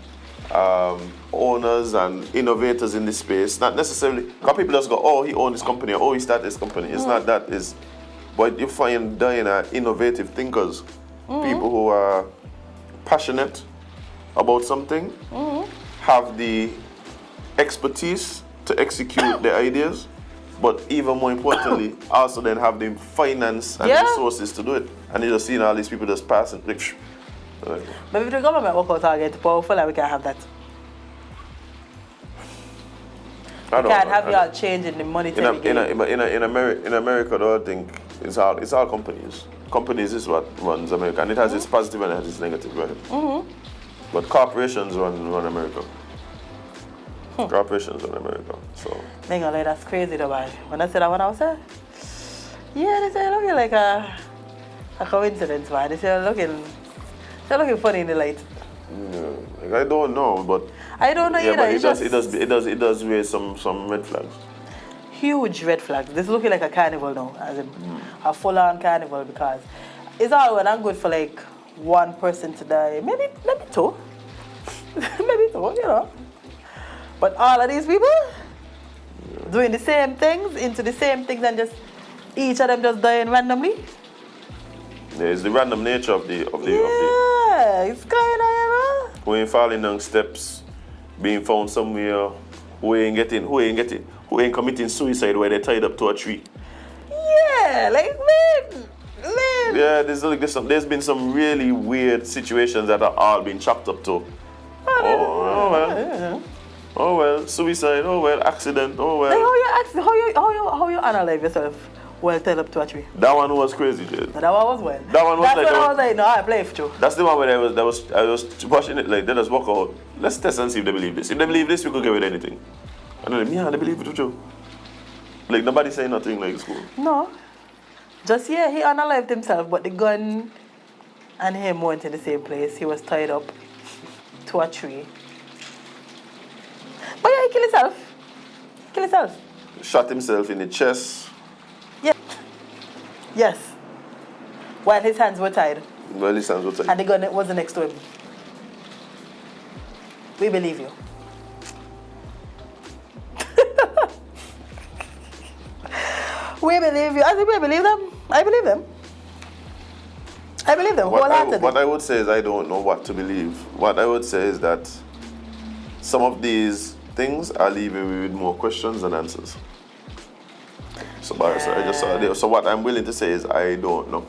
owners and innovators in this space. Not necessarily, because people just go, oh, he owned this company, or oh, he started this company. It's not that. It's, but you find innovative thinkers, people who are passionate about something, have the expertise to execute their ideas, but even more importantly, also then have the finance and resources to do it. And you're just seeing all these people just passing. Like, but if the government work out target powerful, and we can have that. We can't have y'all changing the money in America, though, I think it's all companies. Companies is what runs America, and it has its positive and it has its negative, right? But corporations run America. Corporations run America. So. Like, that's crazy, though, man. When I said that, when I was there, yeah, they say it looking like a coincidence, man. They say looking funny in the light. Yeah, like, I don't know, but I don't know either. But it does raise some red flags. Huge red flags. This is looking like a carnival now, as in a full-on carnival, because it's all well and good for like one person to die, maybe two, maybe two, you know. But all of these people doing the same things, into the same things, and just each of them just dying randomly. Yeah, it's the random nature of the yeah, it's kind of, you know. Who ain't falling down steps, being found somewhere, who ain't committing suicide where they're tied up to a tree. Yeah, like man. Yeah, there's been some really weird situations that are all been chopped up to. Oh well, suicide. Oh well, accident. Oh well. Like how you analyze yourself? Well, tied up to a tree. That one was crazy, Jade. That one was well. That one was That's when I was like, no, I play for you. That's the one where I was watching it like, let us walk out. Let's test and see if they believe this. If they believe this, we could get with anything. And then, yeah, they believe it too. Like, nobody saying nothing like school. No. Just, yeah, he unalived himself, but the gun and him went in the same place. He was tied up to a tree. But yeah, he killed himself. Kill himself. Shot himself in the chest. Yeah. Yes. While his hands were tied. While his hands were tied. And the gun wasn't next to him. We believe you. We believe you. I think we believe them. I believe them. I believe them wholeheartedly. What I would say is I don't know what to believe. What I would say is that some of these things are leaving me with more questions than answers. So what I'm willing to say is I don't know.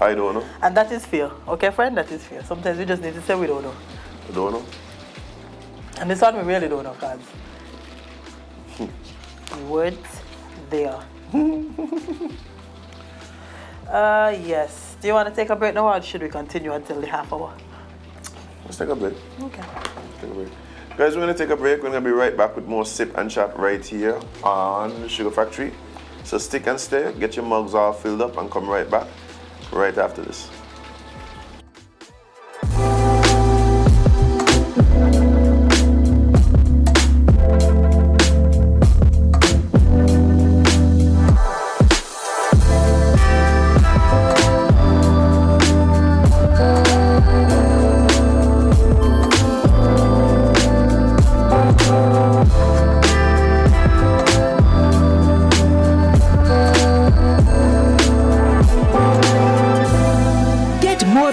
I don't know. And that is fear. Okay, friend, that is fear. Sometimes we just need to say we don't know. I don't know. And this one we really don't know, because we weren't there. Yes. Do you want to take a break now, or should we continue until the half hour? Let's take a break. Okay. Take a break. Guys, we're going to take a break. We're going to be right back with more Sip and Chat right here on Sugar Factory. So stick and stay, get your mugs all filled up, and come right back right after this.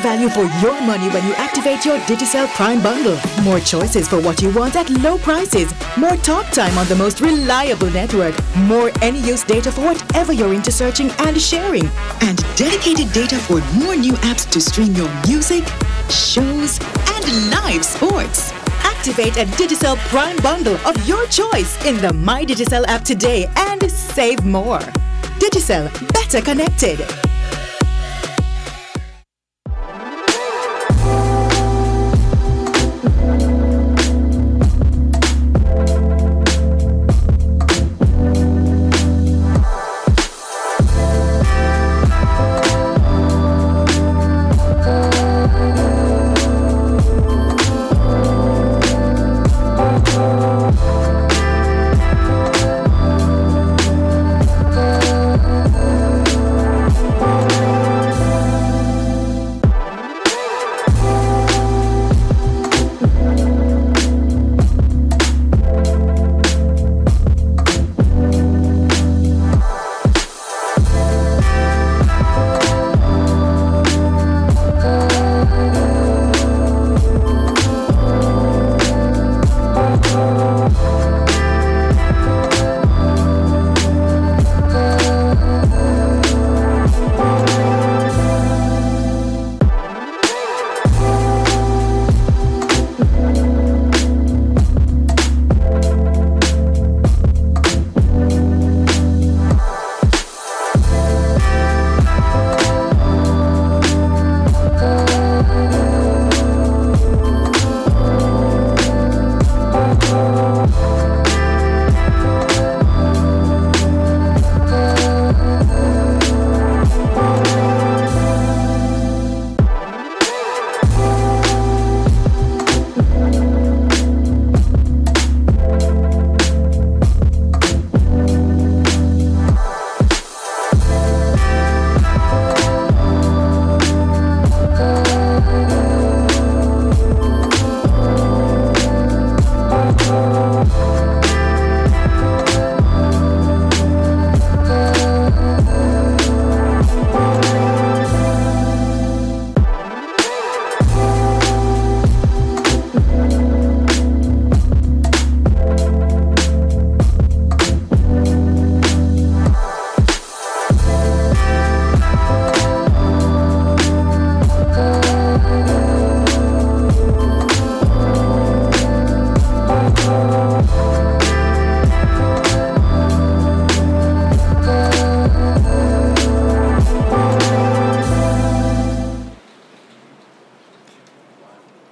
Value for your money when you activate your Digicel Prime Bundle. More choices for what you want at low prices. More talk time on the most reliable network. More any-use data for whatever you're into searching and sharing. And dedicated data for more new apps to stream your music, shows, and live sports. Activate a Digicel Prime Bundle of your choice in the My Digicel app today and save more. Digicel, better connected.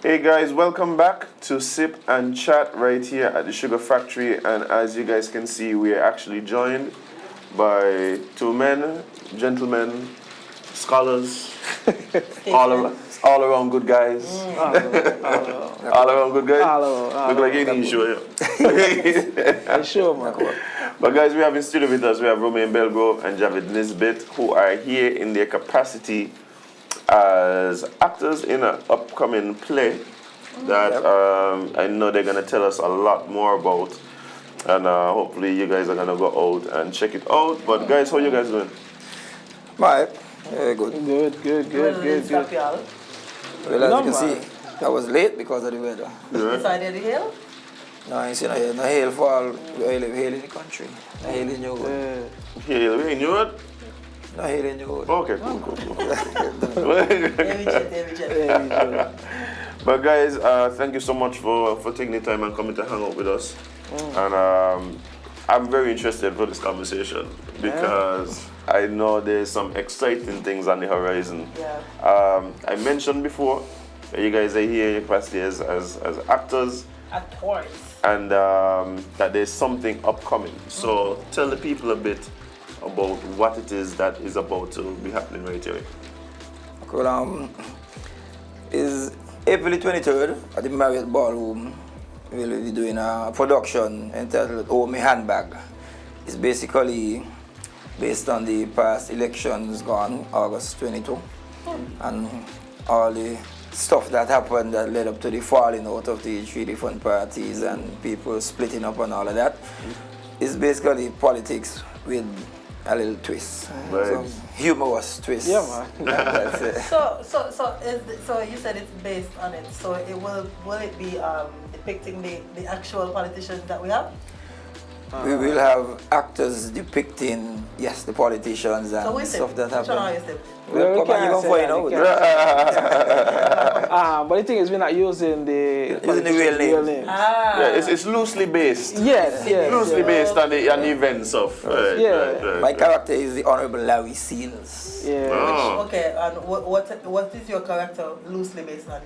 Hey guys, welcome back to Sip and Chat right here at the Sugar Factory, and as you guys can see, we are actually joined by two men, gentlemen, scholars, all around good guys. All around good guys. Look like any issue here. Sure, man. But guys, we have in studio with us, we have Romain Belgrove and Jade Nisbet, who are here in their capacity as actors in an upcoming play that I know they're going to tell us a lot more about, and hopefully you guys are going to go out and check it out. But guys, how you guys doing? Right, very good. Good. Well, as you can see, I was late because of the weather. Inside of the hill? No, I ain't seen no hail fall. I live hail in the country. No hail in your wood. Hail in Europe? No hail in your wood. Okay, cool. Every chat. But guys, thank you so much for taking the time and coming to hang out with us. And I'm very interested for this conversation because I know there's some exciting things on the horizon. Yeah. I mentioned before that you guys are here in your capacity as actors. Actors. And that there's something upcoming. So tell the people a bit about what it is that is about to be happening right here. Okay, well, is April 23rd at the Marriott Ballroom. We'll be doing a production entitled Oh My Handbag. It's basically based on the past elections gone, August 22, and all the stuff that happened that led up to the falling out of the three different parties and people splitting up and all of that. It's basically politics with a little twist, some humorous twist. Yeah, man. That's it. So you said it's based on it. So it will it be depicting the actual politicians that we have? We will have actors depicting, yes, the politicians and stuff that happen. Well, Come on, you gonna find out. But the thing is, we're not using the real names. Yeah, it's loosely based. Yes. Loosely based on the events of. Right. My character is the Honorable Larry Seals. Yeah. Oh. Okay, and what is your character loosely based on?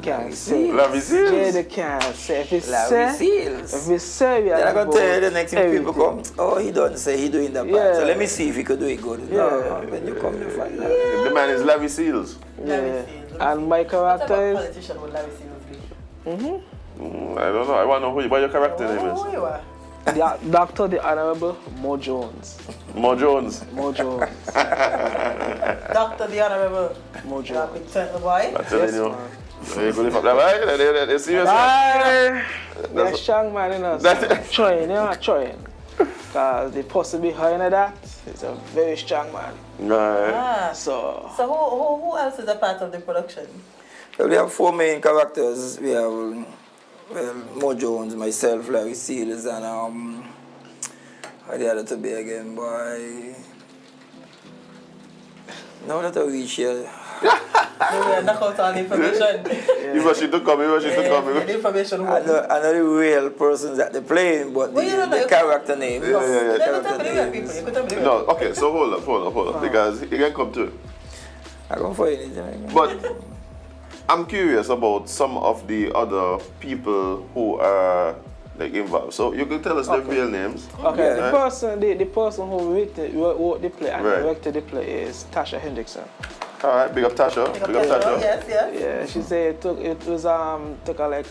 Can't say. Larry Seals. Jade can't say. If it's Larry Seals. If it's say, Then I'm gonna tell you the next thing people everything. come. Oh, he don't say he doing that part. So let me see if he could do it good. Yeah. No, when you come, you find out. The man is Larry Seals. Larry Seals. And my What character type of is. politician would Larry Seals be? I don't know. I want to know what your character name Who is. you are? Dr. the Honorable Mo Jones. Mo Jones. Mo Jones. Dr. the Honorable. Mo You are a Jones. big turtle boy. I'm telling Yes, you. man. You go lift up that right? They're serious. Aye. They're That's- strong man in us. That's- Trying, you know, trying. Because the person behind that is a very strong man. Right. Ah. So, So who else is a part of the production? Well, we have 4 main characters. We have Mo Jones, myself, Larry Seals, and how the other to be again, boy. Now that I reach here, We knock out all the information. You wish it to come. You wish it to The come. information. I know the real persons that they're playing, but Well, you don't know. the character names. Yeah. Let me Character tell me the real names. people. You could tell me the real No, okay, so hold up. Because you can come to it. I can't find anything. But I'm curious about some of the other people who are like involved. So you can tell us their real names. okay, Yeah. the person who wrote the play and Right. directed the play is Tasha Hendrickson. All right, big up Tasha. Big up Tasha. Yes. Yeah, she said took her like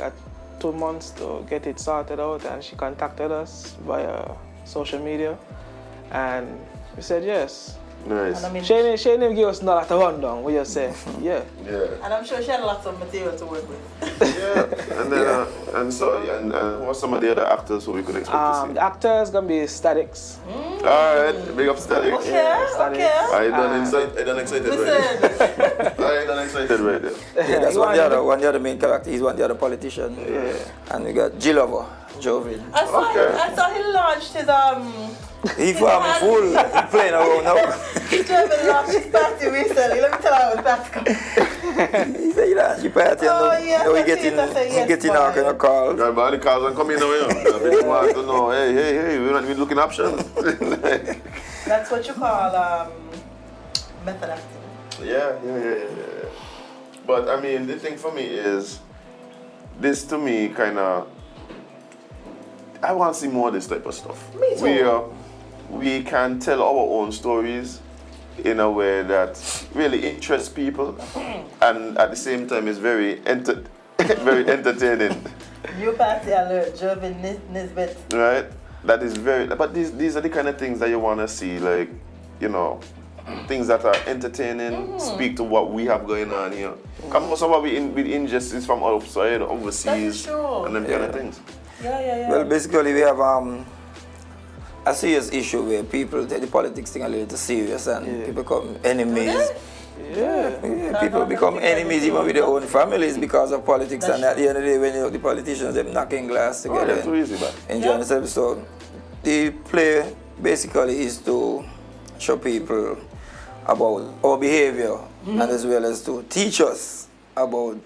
2 months to get it sorted out, and she contacted us via social media, and we said yes. Nice. And I mean, She didn't give us not a rundown. We just say yeah. Yeah. and I'm sure she had lots of material to work with. Yeah. And then and who are some of the other actors who we could expect to see? The actor is gonna be Statics. All right, big up Static. Okay. I done excited right Listen, there. I done excited right there. Yeah, that's one of the other main character. He's one of the other politician. Yeah. And we got Gillover, Jovin. I saw he launched his He farming full. He playing around now. Jovin launched his party recently. Let me tell you how the party come. He said, she party and Oh, yes, now I he getting see it. I say yes, all kind of calls. Right, but the cars are coming now, you know. People want to know, hey, we're not even looking options. That's what you call method acting. Yeah. But I mean, the thing for me is, this to me kind of, I want to see more of this type of stuff. Me too. We can tell our own stories in a way that really interests people, and at the same time is very very entertaining. New party alert, Jovin Nisbet. Right? That is very, but these are the kind of things that you want to see, like, you know, things that are entertaining, speak to what we have going on here. Come some of with injustice from outside, overseas, true. and them kind of things. Yeah. Well, basically, we have a serious issue where people take the politics thing a little too serious and people become enemies. Yeah, people become enemies even with their own families because of politics. And at the end of the day, when the politicians them knocking glass together, That's too easy, man. enjoying themselves. So the play basically is to show people about our behavior and as well as to teach us about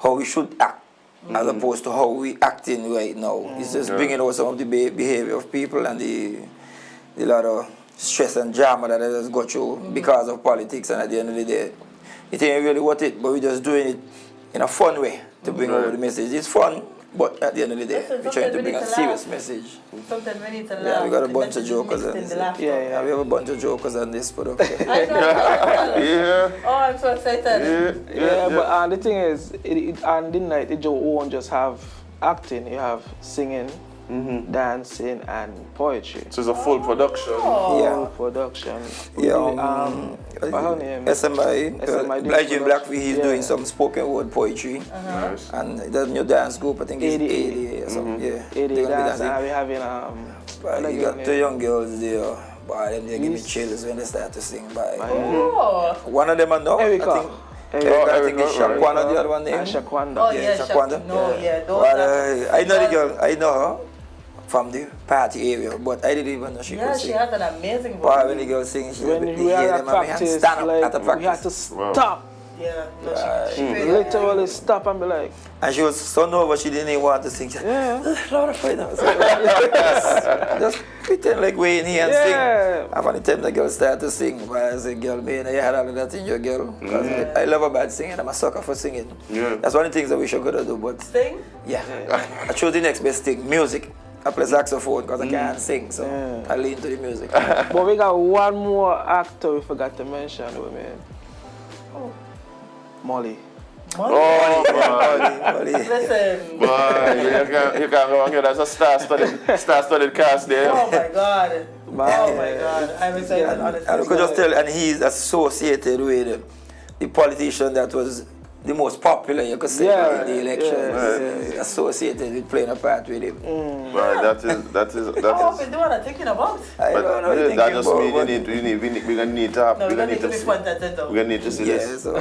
how we should act as opposed to how we acting right now. It's just bringing out some of the behavior of people and the lot of stress and drama that they just go through because of politics, and at the end of the day, it ain't really worth it, but we're just doing it in a fun way to bring over the message. It's fun, but at the end of the day, we're trying to bring a serious message. Sometimes we need to laugh. Yeah, we got a The bunch of message jokers mixed in on the this. laughter. Yeah, we have a bunch of jokers on this production. I know. Yeah. Oh, I'm so excited. Yeah, but the thing is, on the night, it won't just have acting. You have singing, dancing, and poetry. So it's a full production. Yeah. Production. Yeah, what's her name? SMI, SMI Blind Jim Black, production. he's Yeah. doing some spoken word poetry. Nice. And the new dance group, I think it's 80 or something. Yeah. 80 They're gonna be dance, dancing. and we're having But you got 2 young girls there. Boy, them they give me Yes. chills when they start to sing. Boy. Oh. One of them I know. Erica. I think. Erica. I think it's Erica, right. Shaquana, the other one name. And Shaquanda. Oh, Yeah, yeah, Shaquanda. No, yeah. Those But are- I know the girl. I know her from the party area, but I didn't even know she Yeah, could she sing. has an amazing Boy, voice. when the girl sings, she When just we hear had a them and we had to practice, stand up like, at the we had practice. to Wow. stop Yeah, no, she Literally stop and be like, And she was so nervous she didn't even want to sing. She said, yeah. Lord of Fight. Just pretend like we in here and sing. And by the time the girl started to sing, I said, girl, man, you had all of that in your girl. Because I love about singing. I'm a sucker for singing. Yeah. That's one of the things I wish I could do, but Sing? yeah. I chose the next best thing, music. I play saxophone because I can't sing, so I lean to the music. But we got one more actor we forgot to mention, man. Oh. Molly. Molly. Listen. Boy, you can't go on here. That's a star-studded cast there. Oh my God. Oh my God. I'm excited, honestly. And we could just tell, and he's associated with the politician that was the most popular, you could say, in the elections. Associated with playing a part with him. Right, that is. I hope you know what I'm thinking about. I don't know what you're That thinking just about, means we're gonna need to have. No, We're gonna need to to be see. front and center. We're gonna need to see this. so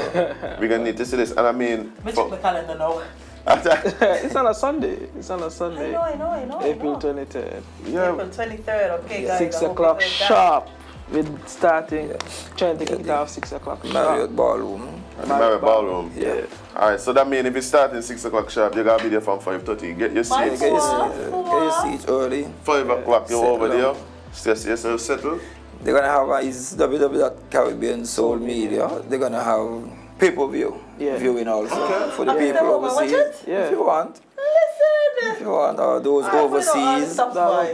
We're gonna need to see this, and I mean. Let me check my calendar now. It's on a Sunday. I know. April 23rd. Yeah. April 23rd, okay, guys. 6 I hope o'clock you heard that. sharp. We're starting, trying to kick it off 6 o'clock sharp. Marriott Ballroom. At the Marriott Ballroom. Yeah. Alright, so that means if it's starting 6 o'clock sharp, you gotta be there from 5:30. Get your My seats. Get fault. your seats early. 5 o'clock, you're Settle over down. there. Just yourself settled. They're gonna have his www.caribbean Soul Media. They're gonna have pay-per-view viewing also for the Okay, people so watch overseas. it? Yeah. If you want. Listen. If you want those I put on overseas. stuff, boy.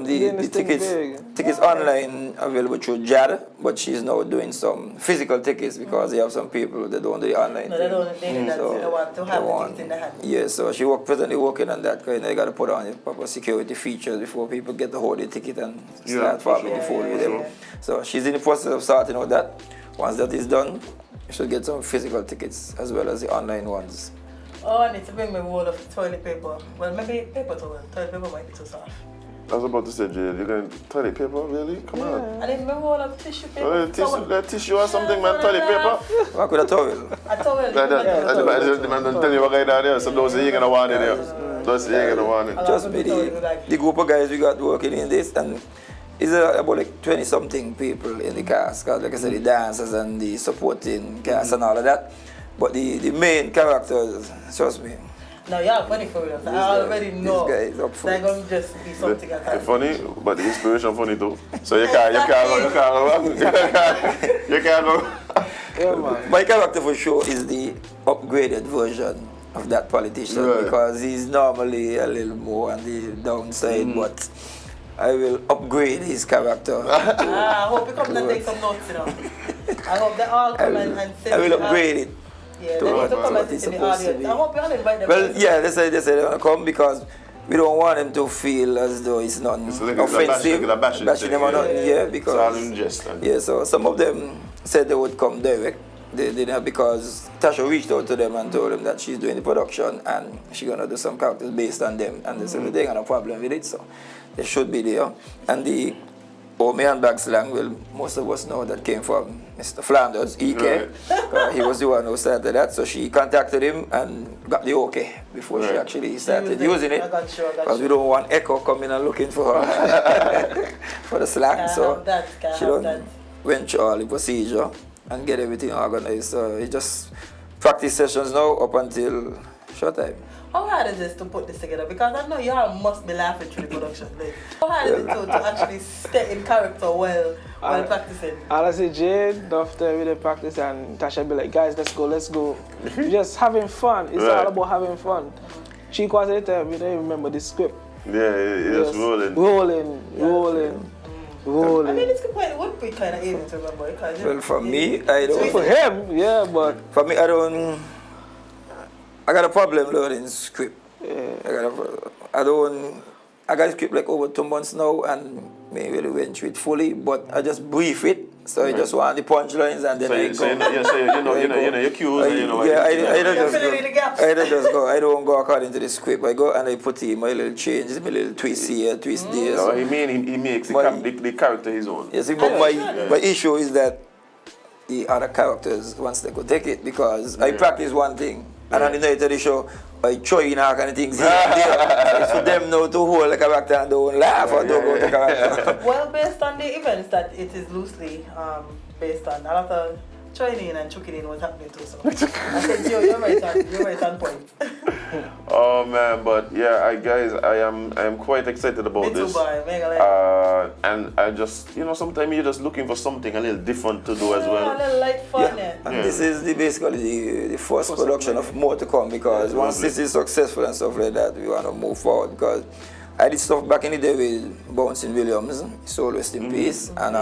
The tickets online available through Jade, but she's now doing some physical tickets because they have some people that don't do the online No, thing. they don't. They need that. So They want to have the tickets in the hand. Yeah, so she presently working on that because they got to put on the proper security features before people get to hold the ticket and start following the phone with them. So she's in the process of sorting out that. Once that is done, you should get some physical tickets as well as the online ones. Oh, I need to bring my roll of toilet paper. Well, maybe paper towel. Toilet paper might be too soft. I was about to say, Jade, you're going to toilet paper? Really? Come on. I need my roll of tissue paper. Tissue or something, man. Toilet paper? What could I tell you? A towel. The man don't tell you what kind of there, so those are you gonna want it there. Those are you gonna want it. Trust me, the group of guys we got working in this, and it's about like 20-something people in the cast. Cause like I said, the dancers and the supporting cast and all of that. But the main characters, trust me. No, y'all funny for real. I already know. This guy is up for they're it. going to just be something at It's times. funny, but the inspiration funny too. So you can't go. Yeah, man. My character for sure is the upgraded version of that politician Right. because he's normally a little more on the downside, but I will upgrade his character. I hope you come and take some notes, you know. I hope they all come and sit. I will upgrade it. Yeah, to they need to what come and it's sit in the supposed to audience. be. I hope you all invite them. Well, yeah, they say they want to come because we don't want them to feel as though it's not offensive, bashing them or nothing. Yeah, It's all in because jest. yeah, so some of them said they would come direct. They didn't because Tasha reached out to them and told them that she's doing the production and she's gonna do some characters based on them, and they said they got no problem with it, so they should be there. And the me and bag slang, well, most of us know that came from Mr. Flanders, EK. He was the one who started that, so she contacted him and got the okay before she actually started using it. I got you. Because we don't want Echo coming and looking for her for the slang. So she went through all the procedure and get everything organized. So it's just practice sessions now up until showtime. How hard is this to put this together? Because I know y'all must be laughing through the production. Like, how hard is it to actually stay in character while practicing? Honestly, Jade, after we did practice, and Tasha be like, guys, let's go. Just having fun. It's all about having fun. She was at the time, we don't even remember the script. Yeah, it's rolling. Rolling. I mean, it's quite, it would be kind of easy to remember. Well, for me, I don't. For him, yeah, but For me, I got a problem learning script. I got a script like over 2 months now, and maybe really went through it fully, but I just brief it. So I just want the punchlines and then your cues. I don't just go. I don't go according to the script. I go and I put in my little changes, my little twist here, twist there. So he makes the character his own. Yes, but my issue is that the other characters, once they could take it, because I practice one thing, and on the night of the show, I throw in all kind of things here and there. It's for them now to hold the character and don't laugh or don't go to character. Well, based on the events that it is loosely based on, a lot of join in and chuck it in what's happening too. So I said, Joe, you're right on point. Oh man, but yeah, guys, I am quite excited about Me too, this. boy. And I just, sometimes you're just looking for something a little different to do as well. A little light fun, yeah. And this is basically the first production of more to come, because once this is successful and stuff like that, we want to move forward. Because I did stuff back in the day with Bouncing Williams, soul rest in peace, and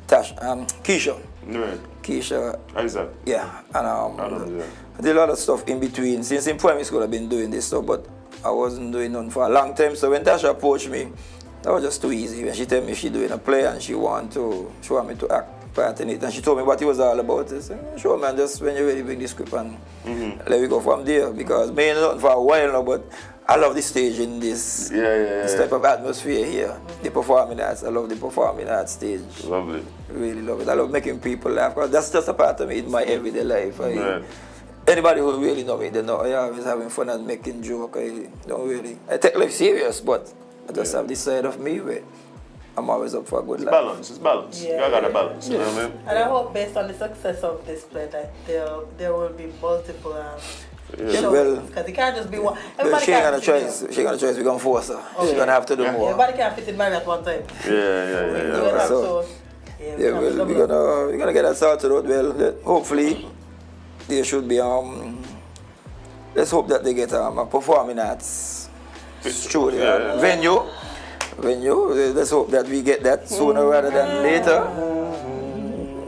Keisha. Right. Keisha. Isaac. Yeah, and I did a lot of stuff in between. Since in primary school, I've been doing this stuff, but I wasn't doing none for a long time. So when Tasha approached me, that was just too easy. When she told me she's doing a play and she want me to act part in it, and she told me what it was all about. I said, sure man, just when you're ready, bring the script and let me go from there. Because me not for a while now, but I love the stage in this type of atmosphere here. The performing arts, I love the performing arts stage. Lovely. Really love it. I love making people laugh, because that's just a part of me in my everyday life. Anybody who really know me, they know I always having fun and making joke. I take life serious, but I just have this side of me where I'm always up for a good laugh. It's balance. Yeah. You got a balance. You know what I mean? And I hope based on the success of this play that there will be multiple Well, because it can't just be one. She ain't gonna choice. She gonna choice. We're gonna force her. She's gonna have to do more. Everybody can't fit in married at one time. We're gonna get that sorted out well. Hopefully, there should be let's hope that they get a performing arts studio venue. Let's hope that we get that sooner rather than later.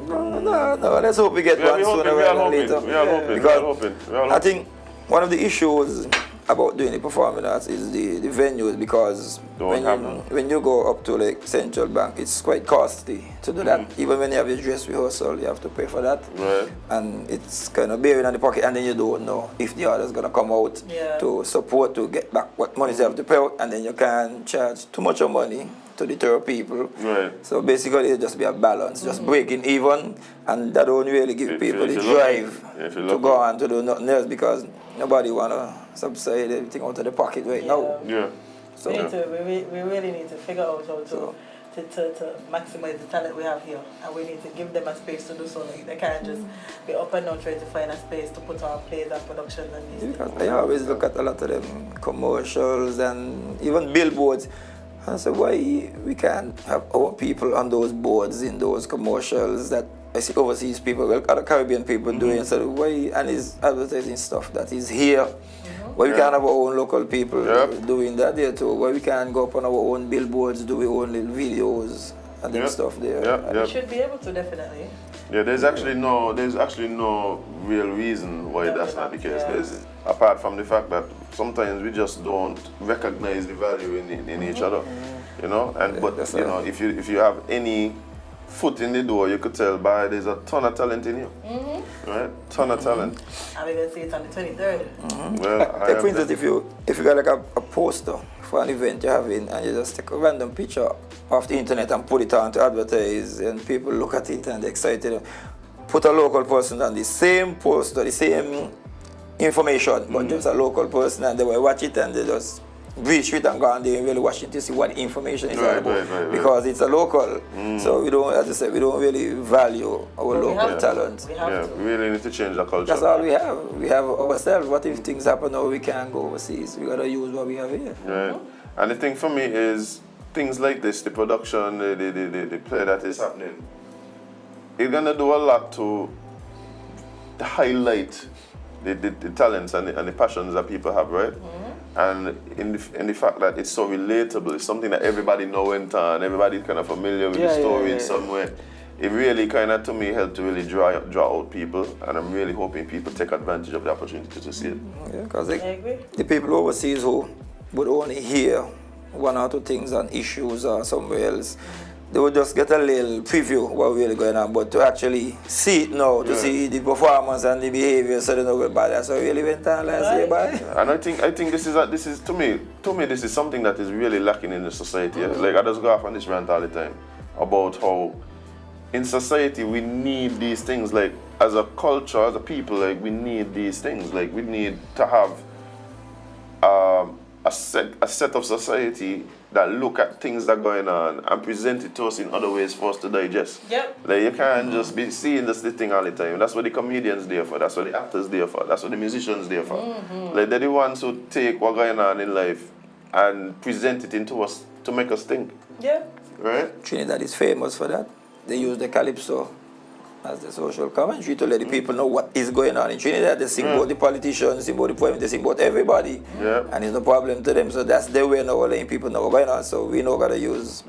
No, let's hope we get one sooner rather than later. We are hoping. I think one of the issues about doing the performing arts is the venues, because when you go up to like Central Bank, it's quite costly to do that. Even when you have your dress rehearsal, you have to pay for that. Right. And it's kind of bearing on the pocket, and then you don't know if the order's going to come out to support, to get back what money you have to pay out, and then you can't charge too much of money to deter people. Right. So basically it'll just be a balance, just breaking even, and that don't really give people the drive to go on to do nothing else, because nobody want to subside everything out of the pocket right now. Yeah. So we really need to figure out how to maximize the talent we have here, and we need to give them a space to do so. Like, they can't just be up and down trying to find a space to put on plays and productions and these things. I always look at a lot of them commercials and even billboards, and I say, why we can't have our people on those boards in those commercials that I see overseas people, well, other Caribbean people doing, so why, and is advertising stuff that is here. Why we can't have our own local people doing that there too? Why we can't go up on our own billboards, do our own little videos and then stuff there? We should be able to, definitely. Yeah, there's actually no real reason why that's not the case. Apart from the fact that sometimes we just don't recognize the value in each other, you know. And but you know, if you have any foot in the door, you could tell by there's a ton of talent in you, right? Ton of talent. And we're gonna see it on the 23rd. Well, for instance, if you got like a poster for an event you're having, and you just take a random picture off the internet and put it on to advertise, and people look at it and they're excited, put a local person on the same poster, the same information, but just a local person, and they will watch it and they just reach it and go and they really watch it to see what the information is all about, because it's a local. So we don't, as I said, we don't really value our local talent. We really need to change the culture. That's all we have. We have ourselves. What if things happen or we can't go overseas? We gotta use what we have here. Right. And the thing for me is things like this, the production, the play that is happening, it's gonna do a lot to highlight the talents and the passions that people have, right? And in the fact that it's so relatable, it's something that everybody knows and everybody's kind of familiar with the story in some way. It really kind of, to me, helped to really draw out people, and I'm really hoping people take advantage of the opportunity to see it. Yeah, because the people overseas who would only hear one or two things on issues or somewhere else, they would just get a little preview of what's really going on, but to actually see it now, to see the performance and the behavior, so they know about that's what really went on last year, boy. And I think this is to me this is something that is really lacking in the society. Like, I just go off on this rant all the time about how in society we need these things. Like, as a culture, as a people, like, we need these things. Like, we need to have a set of society that look at things that are going on and present it to us in other ways for us to digest. Yep. Like you can't just be seeing this thing all the time. That's what the comedians there for. That's what the actors there for. That's what the musicians there for. Like they're the ones who take what's going on in life and present it into us to make us think. Yeah. Right? Trinidad is famous for that. They use the calypso as the social commentary to let the people know what is going on in Trinidad. They sing about the politicians, sing about the poem, they sing about everybody. Yeah. And it's no problem to them. So that's the way now letting people know what's going on. So we know got to use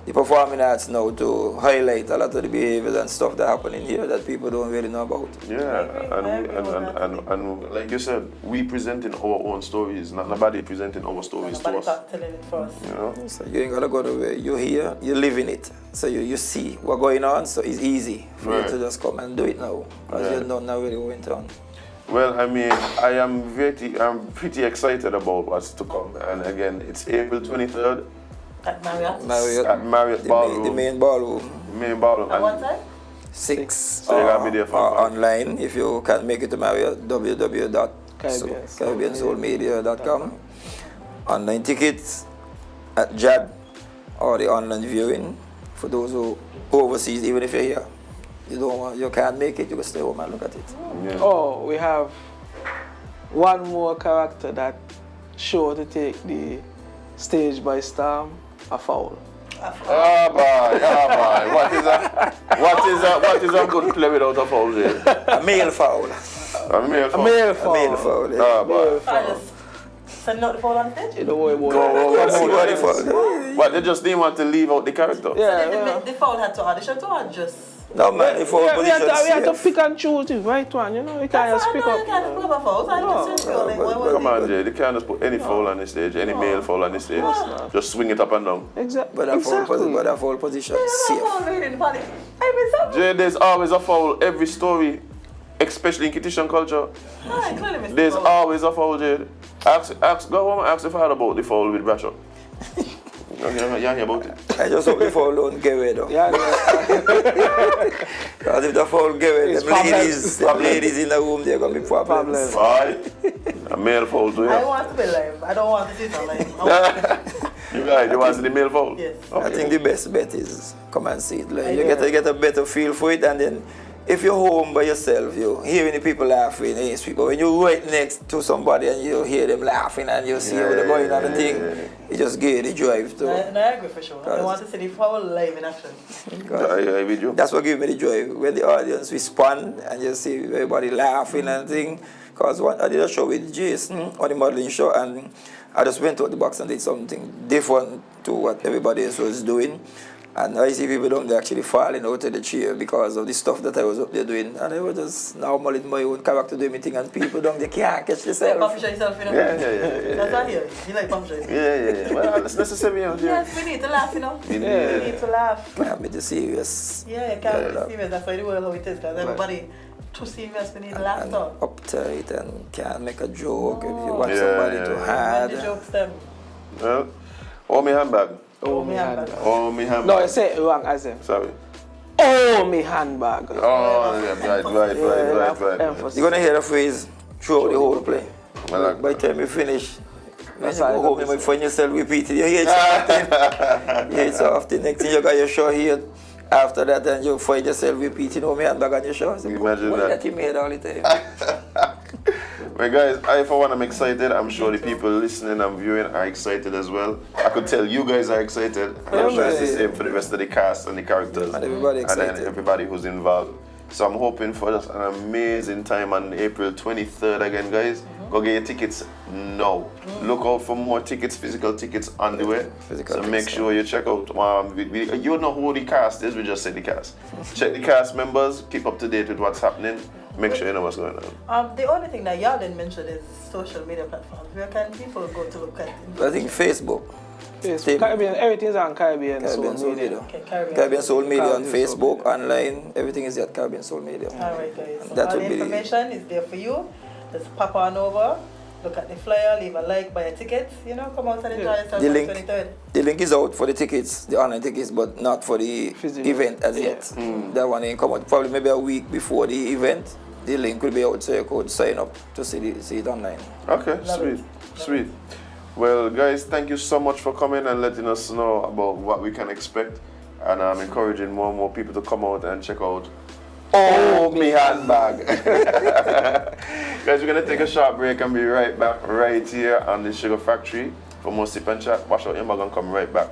the performing arts now to highlight a lot of the behaviors and stuff that happen in here that people don't really know about. Yeah, and like you said, we presenting our own stories, not nobody presenting our stories to Nobody us. telling it for us. You know? So you ain't gotta go nowhere. You're here, you're living it. So you see what's going on, so it's easy for Right. you to just come and do it now. Because you don't know really what went on. Well, I mean, I'm pretty excited about what's to come. And again, it's April 23rd At Marriott. Marriott, at Marriott Ballroom. the main ballroom. Main ballroom. At what time? 6. So you gotta be there for or fun. online if you can't make it to Marriott, www.caribbeansoulmedia.com. Online tickets at Jade or the online viewing for those who overseas, even if you're here. You can't make it, you can stay home and look at it. Yeah. Oh, we have one more character that sure to take the stage by storm, a foul. Ah, boy. What is a good play without a foul, Jade? A male foul. A male foul. A male foul. Yeah. Ah, boy. I just send out the phone on stage. You know what Let's see what the foul. But they just didn't want to leave out the character. Yeah, The phone had to audition to or just... No man, the foul we position have to safe. pick and choose the right one, you know. You can't just pick You up. can't pick up a phone. I just feel like, what was Come it? on, Jay. They can't just put any foul on the stage, any male foul on the stage. Just swing it up and down. Exactly. But that foul position safe. Jay, there's always a foul every story, especially in Kittitian culture. There's always a foul, Jade. Go home and ask the father about the foul with Bradshaw. You hear about it? I just hope the foul don't get away though. Yeah, Because if the foul get away, It's them ladies in the room, they're going to be problems. Why? A male foul too, I yeah? want to be live. I don't want to sit on live. You guys, you want to see the male foul? Yes. I think the best bet is come and see it. Like, you get a better feel for it, and then if you're home by yourself, you're hearing the people laughing, and but when you're right next to somebody and you hear them laughing and you see what they're going on the thing, it just gives you the drive to. No, I agree for sure. I want to see the foul live in action. I with you. That's what gives me the joy. When the audience respond and you see everybody laughing and thing. Because I did a show with Jason on the modeling show, and I just went out the box and did something different to what everybody else was doing. And I see people don't actually falling out of the chair because of the stuff that I was up there doing. And I was just normal in my own character doing my thing, and people don't, they can't catch themselves. Puff yourself, you know? Yeah. That's what I hear. You like puff yourself. Yeah. Well, it's necessary, you know, Jay. Yes, we need to laugh, you know? We need to laugh. Can't be too serious. Yeah, you can't be serious. That's why the world how it is. Because everybody too serious. We need laughter. And uptight and can't make a joke if you want somebody to hide. When the jokes them. Well, me handbag. Oh, me handbag. Oh, me handbag. No, I say it wrong, Azem. Sorry. Oh, me handbag. Oh, yeah, right. Emphasis. You're going to hear the phrase throughout the whole play. Well, By the time you finish, when That's you how go I home, you might find yourself repeating. You hear it so often. You hear it so often. Next thing you got your show here. After that, then you find yourself repeating, oh, me handbag on your show. So, Imagine what that. that in my head all the time. Well, guys, for one, I'm excited. I'm sure the people listening and viewing are excited as well. I could tell you guys are excited. And I'm sure it's the same for the rest of the cast and the characters. And everybody excited. And then everybody who's involved. So I'm hoping for just an amazing time on April 23rd again, guys. Go get your tickets now. Look out for more tickets, physical tickets on the way. Physical So tickets, make sure you check out. You know who the cast is, we just said the cast. Check the cast members, keep up to date with what's happening. Make sure you know what's going on. The only thing that y'all didn't mention is social media platforms. Where can people go to look at it? I think Facebook. Yes, Team. Caribbean, everything's on Caribbean Soul Media. Okay, Caribbean Soul Media on Caribbean Soul Facebook, online, everything is at Caribbean Soul Media. All right, guys. So That all would the be the- information is there for you. Just pop on over, look at the flyer, leave a like, buy a ticket. You know, come out and enjoy yourself The on link. 23rd. The link is out for the tickets, the online tickets, but not for the Physical. event as yet. That one ain't come out. Probably maybe a week before the event. The link will be out, so you could sign up to see it online. Okay, Love sweet, it. sweet. Well, guys, thank you so much for coming and letting us know about what we can expect. And I'm encouraging more and more people to come out and check out Oh Me Handbag. Guys, we're going to take a short break and be right back right here on the Sugar Factory. For more Sip and Chat, wash out your mug and come right back.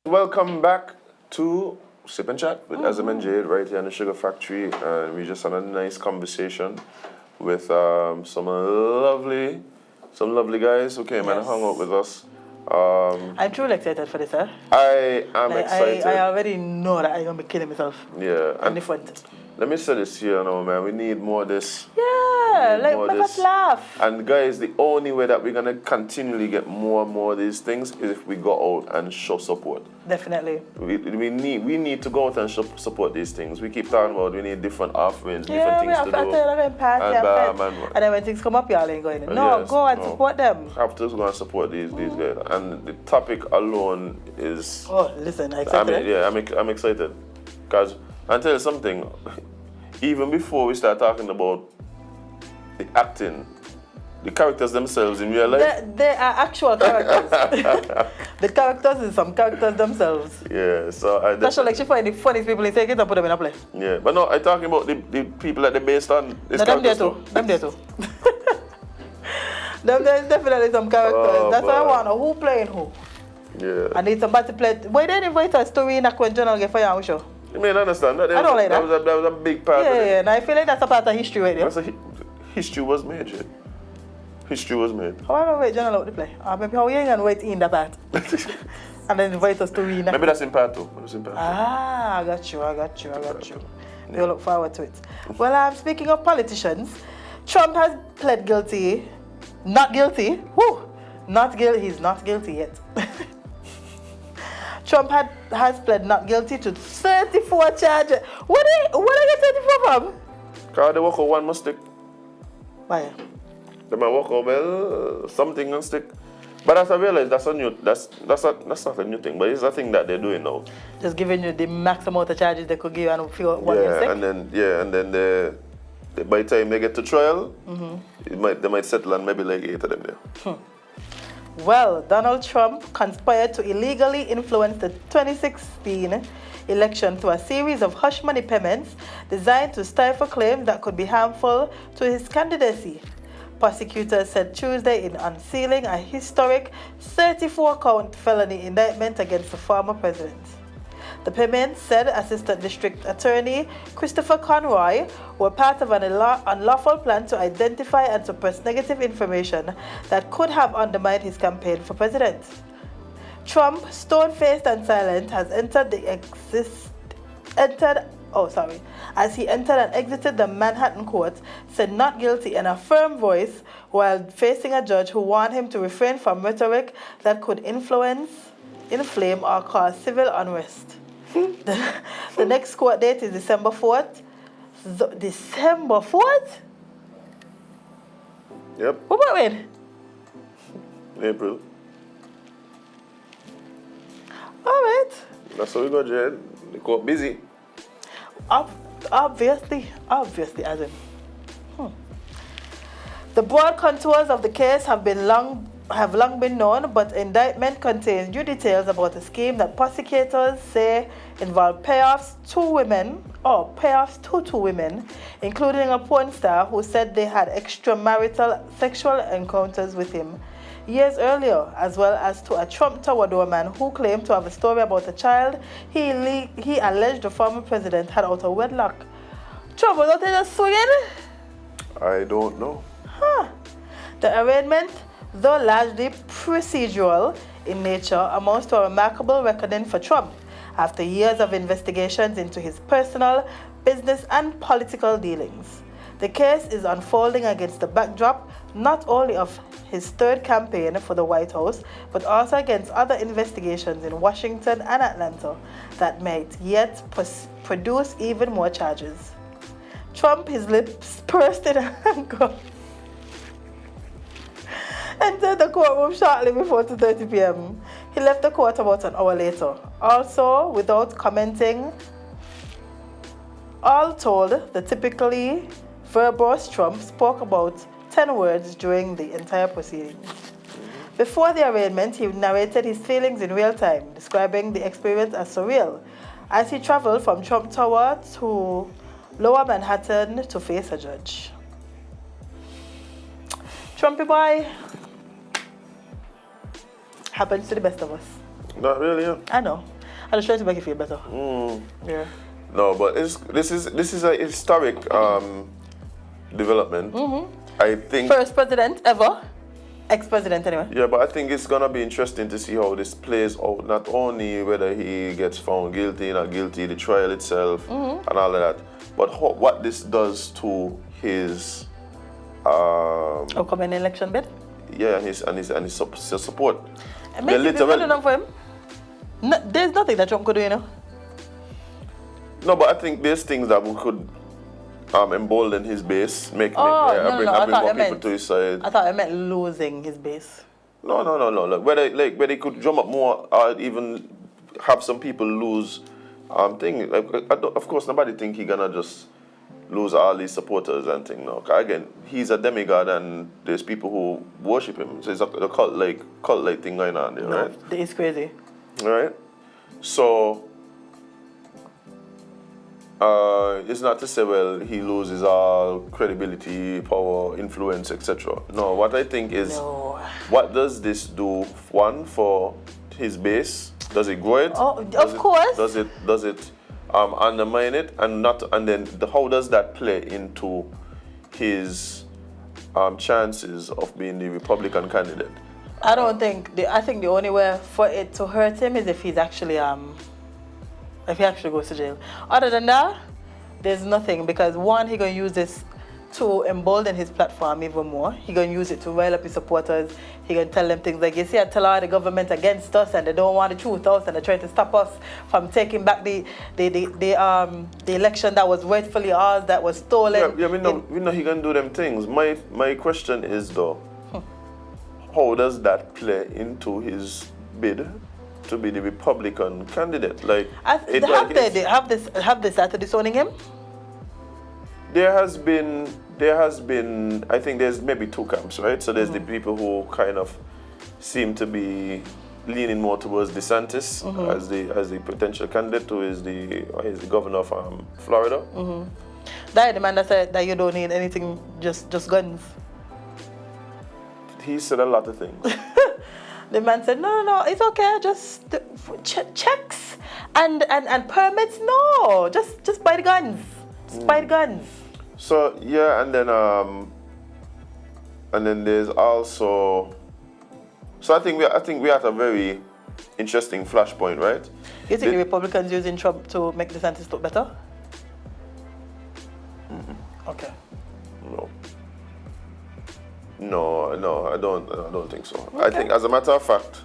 Welcome back to Sip and Chat with Azem and Jade right here in the Sugar Factory, and we just had a nice conversation with some lovely guys who came and hung out with us. I'm truly excited for this, sir. I am excited. I already know that I'm gonna be killing myself. Yeah. And the front. Let me say this here now, man. We need more of this. Yeah, like make us laugh. And guys, the only way that we're gonna continually get more and more of these things is if we go out and show support. Definitely. We need to go out and show support these things. We keep talking about we need different offerings, different things to do. And then when things come up, y'all ain't going in. No, go and support them. Have to go and support these guys. And the topic alone is. Oh, listen, I'm excited. I'm excited because I'll tell you something. Even before we start talking about the acting, the characters themselves in real life. They are actual characters. The characters is some characters themselves. Yeah, so I that's like she find the funniest people in take it and put them in a play. Yeah, but no, I'm talking about the people that they're based on. No, them there too. Them there too. There's definitely some characters. That's why I want to know who playing who. Yeah. I need somebody to play. Why they invite us to win a when John get fired on show? You mean understand that? I don't like that. That was a big part of it. Yeah, and I feel like that's a part of history right there. History was made, Jade. History was made. How am I wait John out to play? Maybe how you can wait in that part. And then invite us to win. Maybe that's in part 2. I got you. We'll look forward to it. Well, speaking of politicians, Trump has pled guilty. Not guilty. Woo! Not guilty. He's not guilty yet. Trump has pled not guilty to 34 charges. What are you 34 from? Because they walk out one must stick. Why? They might walk out, well, something and stick. But as I realize, that's not a new thing, but it's a thing that they're doing now. Just giving you the max amount of charges they could give you and figure out what you're sick. And then by the time they get to trial, they might settle on maybe like 8 of them there. Well, Donald Trump conspired to illegally influence the 2016 election through a series of hush money payments designed to stifle claims that could be harmful to his candidacy. Prosecutors said Tuesday in unsealing a historic 34-count felony indictment against the former president. The payments, said Assistant District Attorney Christopher Conroy, were part of an unlawful plan to identify and suppress negative information that could have undermined his campaign for president. Trump, stone-faced and silent, has as he entered and exited the Manhattan court, said not guilty in a firm voice while facing a judge who warned him to refrain from rhetoric that could inflame or cause civil unrest. The next court date is December 4th. December 4th? Yep. What about when? April. All right. That's how we got, Jade. The court busy. Obviously, Azem. The broad contours of the case have long been known, but the indictment contains new details about a scheme that prosecutors say involved payoffs to two women, including a porn star who said they had extramarital sexual encounters with him years earlier, as well as to a Trump Tower doorman who claimed to have a story about a child he alleged the former president had out of wedlock. Trump was out there swinging? I don't know. The arraignment, though largely procedural in nature, amounts to a remarkable reckoning for Trump after years of investigations into his personal, business, and political dealings. The case is unfolding against the backdrop not only of his third campaign for the White House, but also against other investigations in Washington and Atlanta that might yet produce even more charges. Trump, his lips pursed in anger, entered the courtroom shortly before 2:30 p.m. He left the court about an hour later. Also, without commenting, all told, the typically verbose Trump spoke about 10 words during the entire proceedings. Before the arraignment, he narrated his feelings in real time, describing the experience as surreal, as he traveled from Trump Tower to Lower Manhattan to face a judge. Trumpy boy, happens to the best of us. Not really, yeah. I know. I just try to make you feel better. Yeah. No, but this is a historic development. I think First president ever. Ex-president anyway. Yeah, but I think it's gonna be interesting to see how this plays out. Not only whether he gets found guilty, not guilty, the trial itself, and all of that, but what this does to his upcoming election bid. Yeah, and his support. Literally, for him. No, there's nothing that Trump could do, you know. No, but I think there's things that we could embolden his base, bring more people to his side. I thought I meant losing his base. No. Look, whether he could drum up more, or even have some people lose thing. Of course, nobody think he gonna just lose all these supporters and thing. No, again, he's a demigod, and there's people who worship him. So it's a cult-like thing going on there, right? It's crazy. Right. So. It's not to say, well, he loses all credibility, power, influence, etc. No, what I think is, what does this do? One, for his base. Does it grow it? Oh, of course. Does it undermine it? And then how does that play into his chances of being the Republican candidate? I think the only way for it to hurt him is if he's actually if he actually goes to jail. Other than that, there's nothing, because one, he's going to use this to embolden his platform even more. He's going to use it to rile up his supporters. He's going to tell them things like, you see, I tell all the government against us and they don't want the truth out and they're trying to stop us from taking back the election that was rightfully ours, that was stolen. Yeah, we know he's going to do them things. My question is, though, how does that play into his bid to be the Republican candidate? Like, Have they started disowning him? There has been, I think there's maybe two camps, right? So there's the people who kind of seem to be leaning more towards DeSantis as the potential candidate, who is the governor of Florida. That the man that said that you don't need anything, just guns. He said a lot of things. The man said, no, it's okay, just checks and permits, no, just buy the guns. Just buy the guns. So yeah, and then there's also, so I think we're at a very interesting flashpoint, right? You think the Republicans using Trump to make DeSantis look better? Okay. No, I don't think so. Okay. I think, as a matter of fact,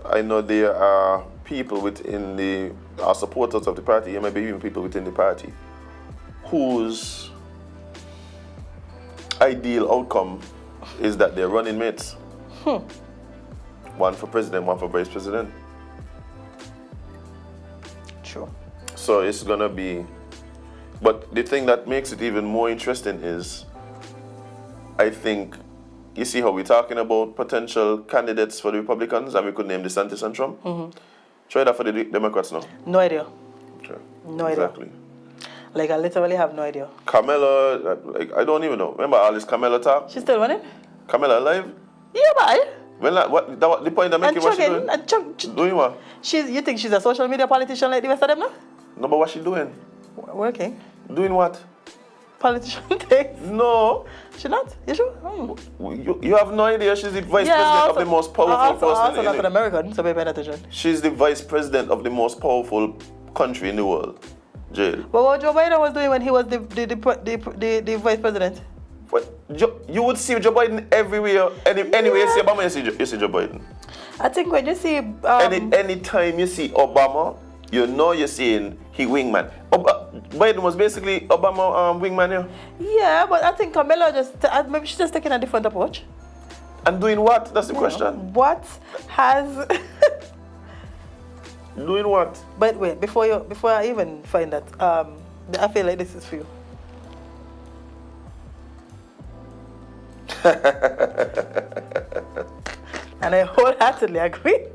I know there are people within our supporters of the party, and maybe even people within the party, whose ideal outcome is that they're running mates. One for president, one for vice president. True. So it's gonna be, but the thing that makes it even more interesting is, I think, you see how we're talking about potential candidates for the Republicans, and we could name DeSantis and Trump. Try that for the Democrats now. No idea. Okay. No idea. Exactly. Like, I literally have no idea. Kamala, like, I don't even know. Remember all this Kamala talk? She's still running? Kamala alive? Yeah, bye. When the point I'm making, what she doing? Doing what? You think she's a social media politician like the rest of them now? No, but what she doing? Working. Doing what? Politician things. No. She not? You sure? You have no idea. She's the vice president of the most powerful person. Also not an American, so pay attention. She's the vice president of the most powerful country in the world, Jade. But what Joe Biden was doing when he was the vice president? What? You would see Joe Biden everywhere. Anyway, you see Obama, you see Joe Biden. I think when you see... Anytime you see Obama, you know you're seeing he wingman. Biden was basically Obama wingman here. Yeah, but I think Kamala maybe she's just taking a different approach. And doing what? That's the question. What has... Doing what? But wait, before I even find that, I feel like this is for you. And I wholeheartedly agree.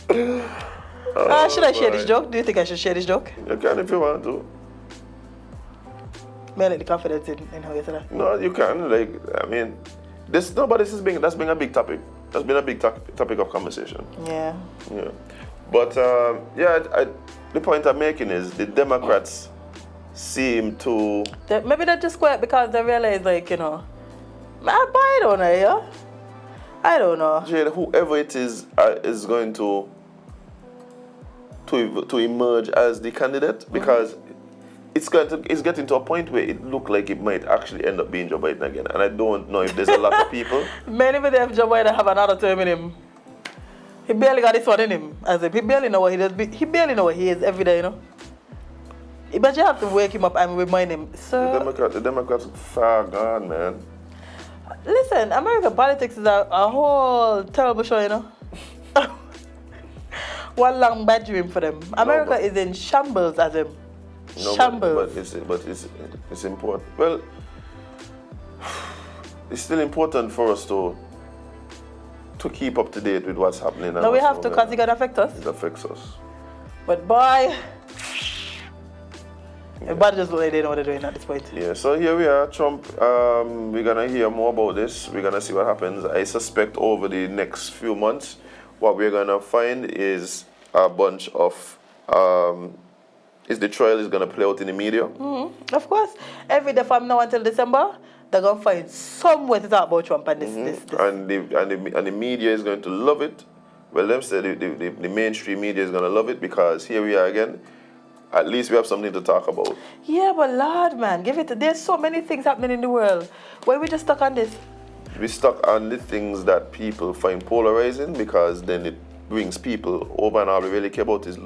Should I share this joke? Do you think I should share this joke? You can if you want to. May I like the confidence in how you say that? No, you can. Like, I mean, that's been a big topic. That's been a big topic of conversation. Yeah. Yeah. But the point I'm making is the Democrats seem to... Maybe they're just quiet because they realize, like, you know, I don't know, yeah? I don't know. Jade, whoever it is going to emerge as the candidate, because it's getting to a point where it looks like it might actually end up being Joe Biden again. And I don't know if there's a lot of people. Many of them, Joe Biden have another term in him. He barely got this one in him. As if he barely know what he does. He barely know what he is every day, you know. But you have to wake him up and remind him. So The Democrats far gone, man. Listen, American politics is a whole terrible show, you know. One long bad dream for them. America is in shambles, Azem. Shambles. But it's important. Well, it's still important for us to keep up to date with what's happening. No, we have to, because it's going to affect us. It affects us. But boy, everybody just like they know what they're doing at this point. Yeah, so here we are, Trump. We're going to hear more about this. We're going to see what happens. I suspect over the next few months, what we're going to find is a bunch of... the trial is going to play out in the media. Of course. Every day from now until December, they're going to find some way to talk about Trump and this. And the media is going to love it. Well, them say the mainstream media is going to love it, because here we are again. At least we have something to talk about. Yeah, but Lord, man, there's so many things happening in the world. Why we just stuck on this? We stuck on the things that people find polarizing, because then it brings people over, and all we really care about is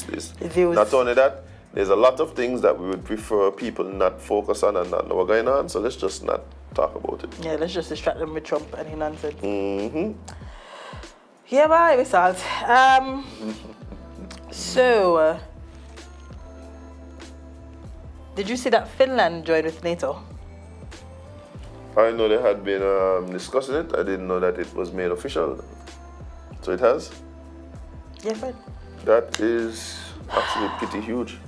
views. Not only that, there's a lot of things that we would prefer people not focus on and not know what's going on, so let's just not talk about it. Yeah, let's just distract them with Trump and his nonsense. Mm-hmm. Yeah, bye, we start. So, did you see that Finland joined with NATO? I know they had been discussing it. I didn't know that it was made official. So it has? Yeah, fine. That is actually pretty huge.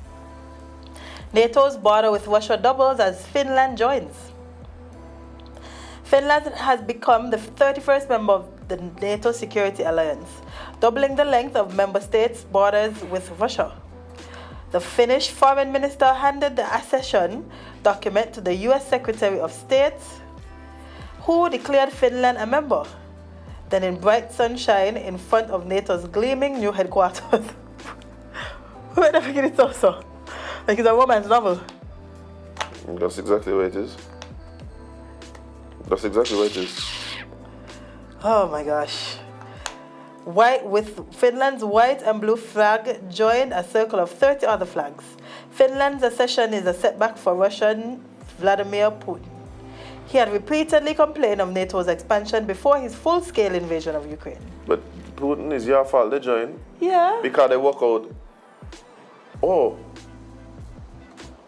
NATO's border with Russia doubles as Finland joins. Finland has become the 31st member of the NATO Security Alliance, doubling the length of member states' borders with Russia. The Finnish foreign minister handed the accession document to the US Secretary of State, who declared Finland a member. Then in bright sunshine in front of NATO's gleaming new headquarters. Where the fuck is it also? Like it's a romance novel. That's exactly what it is. That's exactly what it is. Oh my gosh. White with Finland's white and blue flag joined a circle of 30 other flags. Finland's accession is a setback for Russian Vladimir Putin. He had repeatedly complained of NATO's expansion before his full-scale invasion of Ukraine. But Putin, is your fault they join? Yeah. Because they walk out, oh,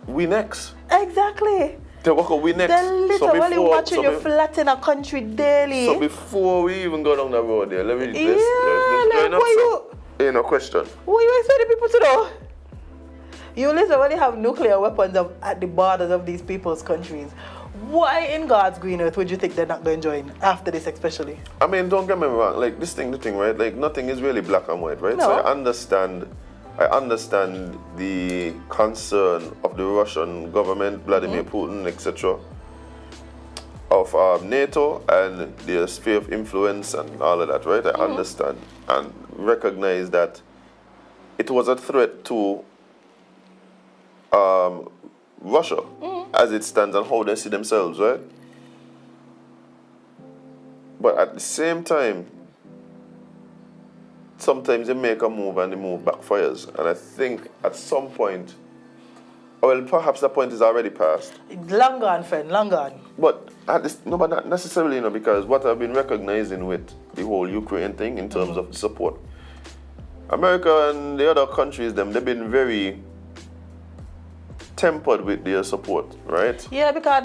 we next. Exactly. They walk out, we next. They're literally watching you be- flatten a country daily. So before we even go down the road there, let me Yeah, let's like join up. what Ain't no question. What you expect the people to do? You literally have nuclear weapons at the borders of these people's countries. Why in God's green earth would you think they're not going to join after this especially? I mean, don't get me wrong, like the thing, right? Like nothing is really black and white, right? No. So I understand the concern of the Russian government, Vladimir Putin, etc., of NATO and their sphere of influence and all of that, right? I understand and recognize that it was a threat to Russia as it stands and how they see themselves, right? But at the same time, sometimes they make a move and the move backfires. And I think at some point, well, perhaps the point is already past. Long gone, friend, long gone. But but not necessarily, because what I've been recognizing with the whole Ukraine thing in terms of support, America and the other countries, they've been very tempered with their support, right? Yeah, because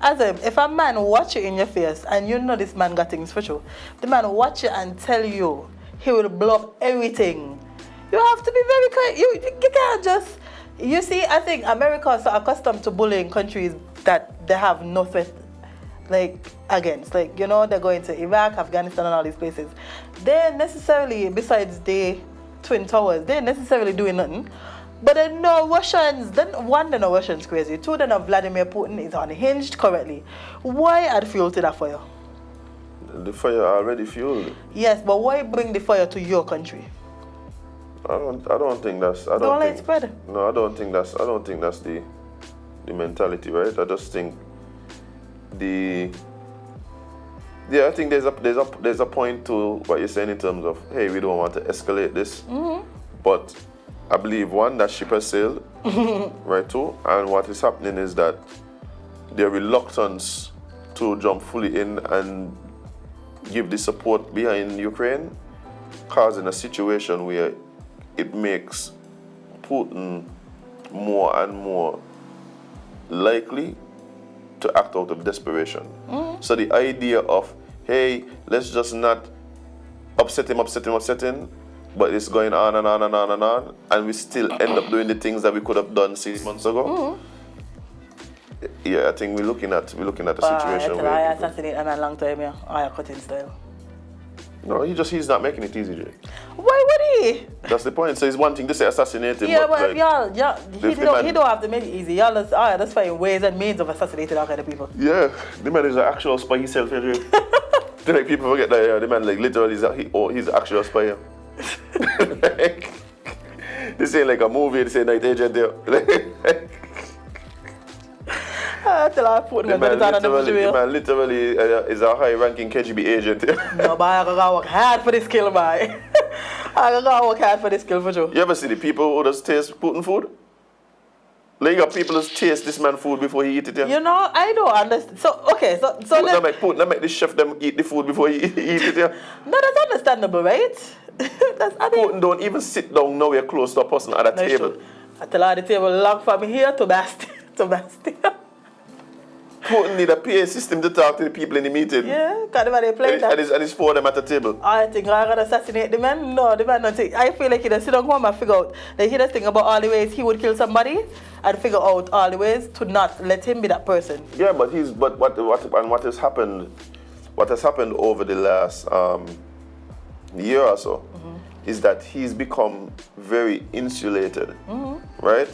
Azem, if a man watch you in your face and you know this man got things for sure, the man watch you and tell you he will blow up everything. You have to be very quiet. You can't just... You see, I think America is so accustomed to bullying countries that they have no threat against. Like, you know, they're going to Iraq, Afghanistan, and all these places. They necessarily, besides the Twin Towers, they're necessarily doing nothing. But they know Russians. One, they know Russians crazy. Two, they know Vladimir Putin is unhinged currently. Why add fuel to that fire? The fire already fueled. Yes, but why bring the fire to your country? I don't think that's. Don't let it spread. No, I don't think that's the mentality, right? I just think I think there's a point to what you're saying in terms of, hey, we don't want to escalate this, but I believe one, that ship has sailed, right? Two, and what is happening is that their reluctance to jump fully in and give the support behind Ukraine, causing a situation where it makes Putin more and more likely to act out of desperation. So the idea of, hey, let's just not upset him, but it's going on and on and on and on, and we still end up doing the things that we could have done 6 months ago. Yeah, I think we're looking at a situation where I assassinate and a long time, yeah. I cutting style. No, he's not making it easy, Jade. Why would he? That's the point. So it's one thing to say assassinate him, Yeah, but like, if y'all, he don't have to make it easy. Y'all just find ways and means of assassinating all kind of people. yeah, the man is an actual spy himself, Jade. Like people forget that, yeah, the man like literally he's an actual spy. Yeah. Like, this ain't like a movie. This ain't night agent there. Till I put The man literally is a high-ranking KGB agent. No, but I gotta work hard for this kill, boy. I gotta work hard for this kill for sure. You ever see the people who just taste Putin food? Like you got people just taste this man food before he eat it, yeah? You know, I don't understand. So, okay, so Don't make the chef them eat the food before he eat it, yeah? No, that's understandable, right? Putin don't even sit down nowhere close to a person at a table. True. I tell her the table long from here to Bastille. Putin need a PA system to talk to the people in the meeting. Yeah, because they play that. And it's for them at the table. I think I'm going to assassinate the man. No, the man don't think. I feel like he just sit down home and figure out. Like he just think about all the ways he would kill somebody and figure out all the ways to not let him be that person. Yeah, but what has happened over the last year or so is that he's become very insulated, right?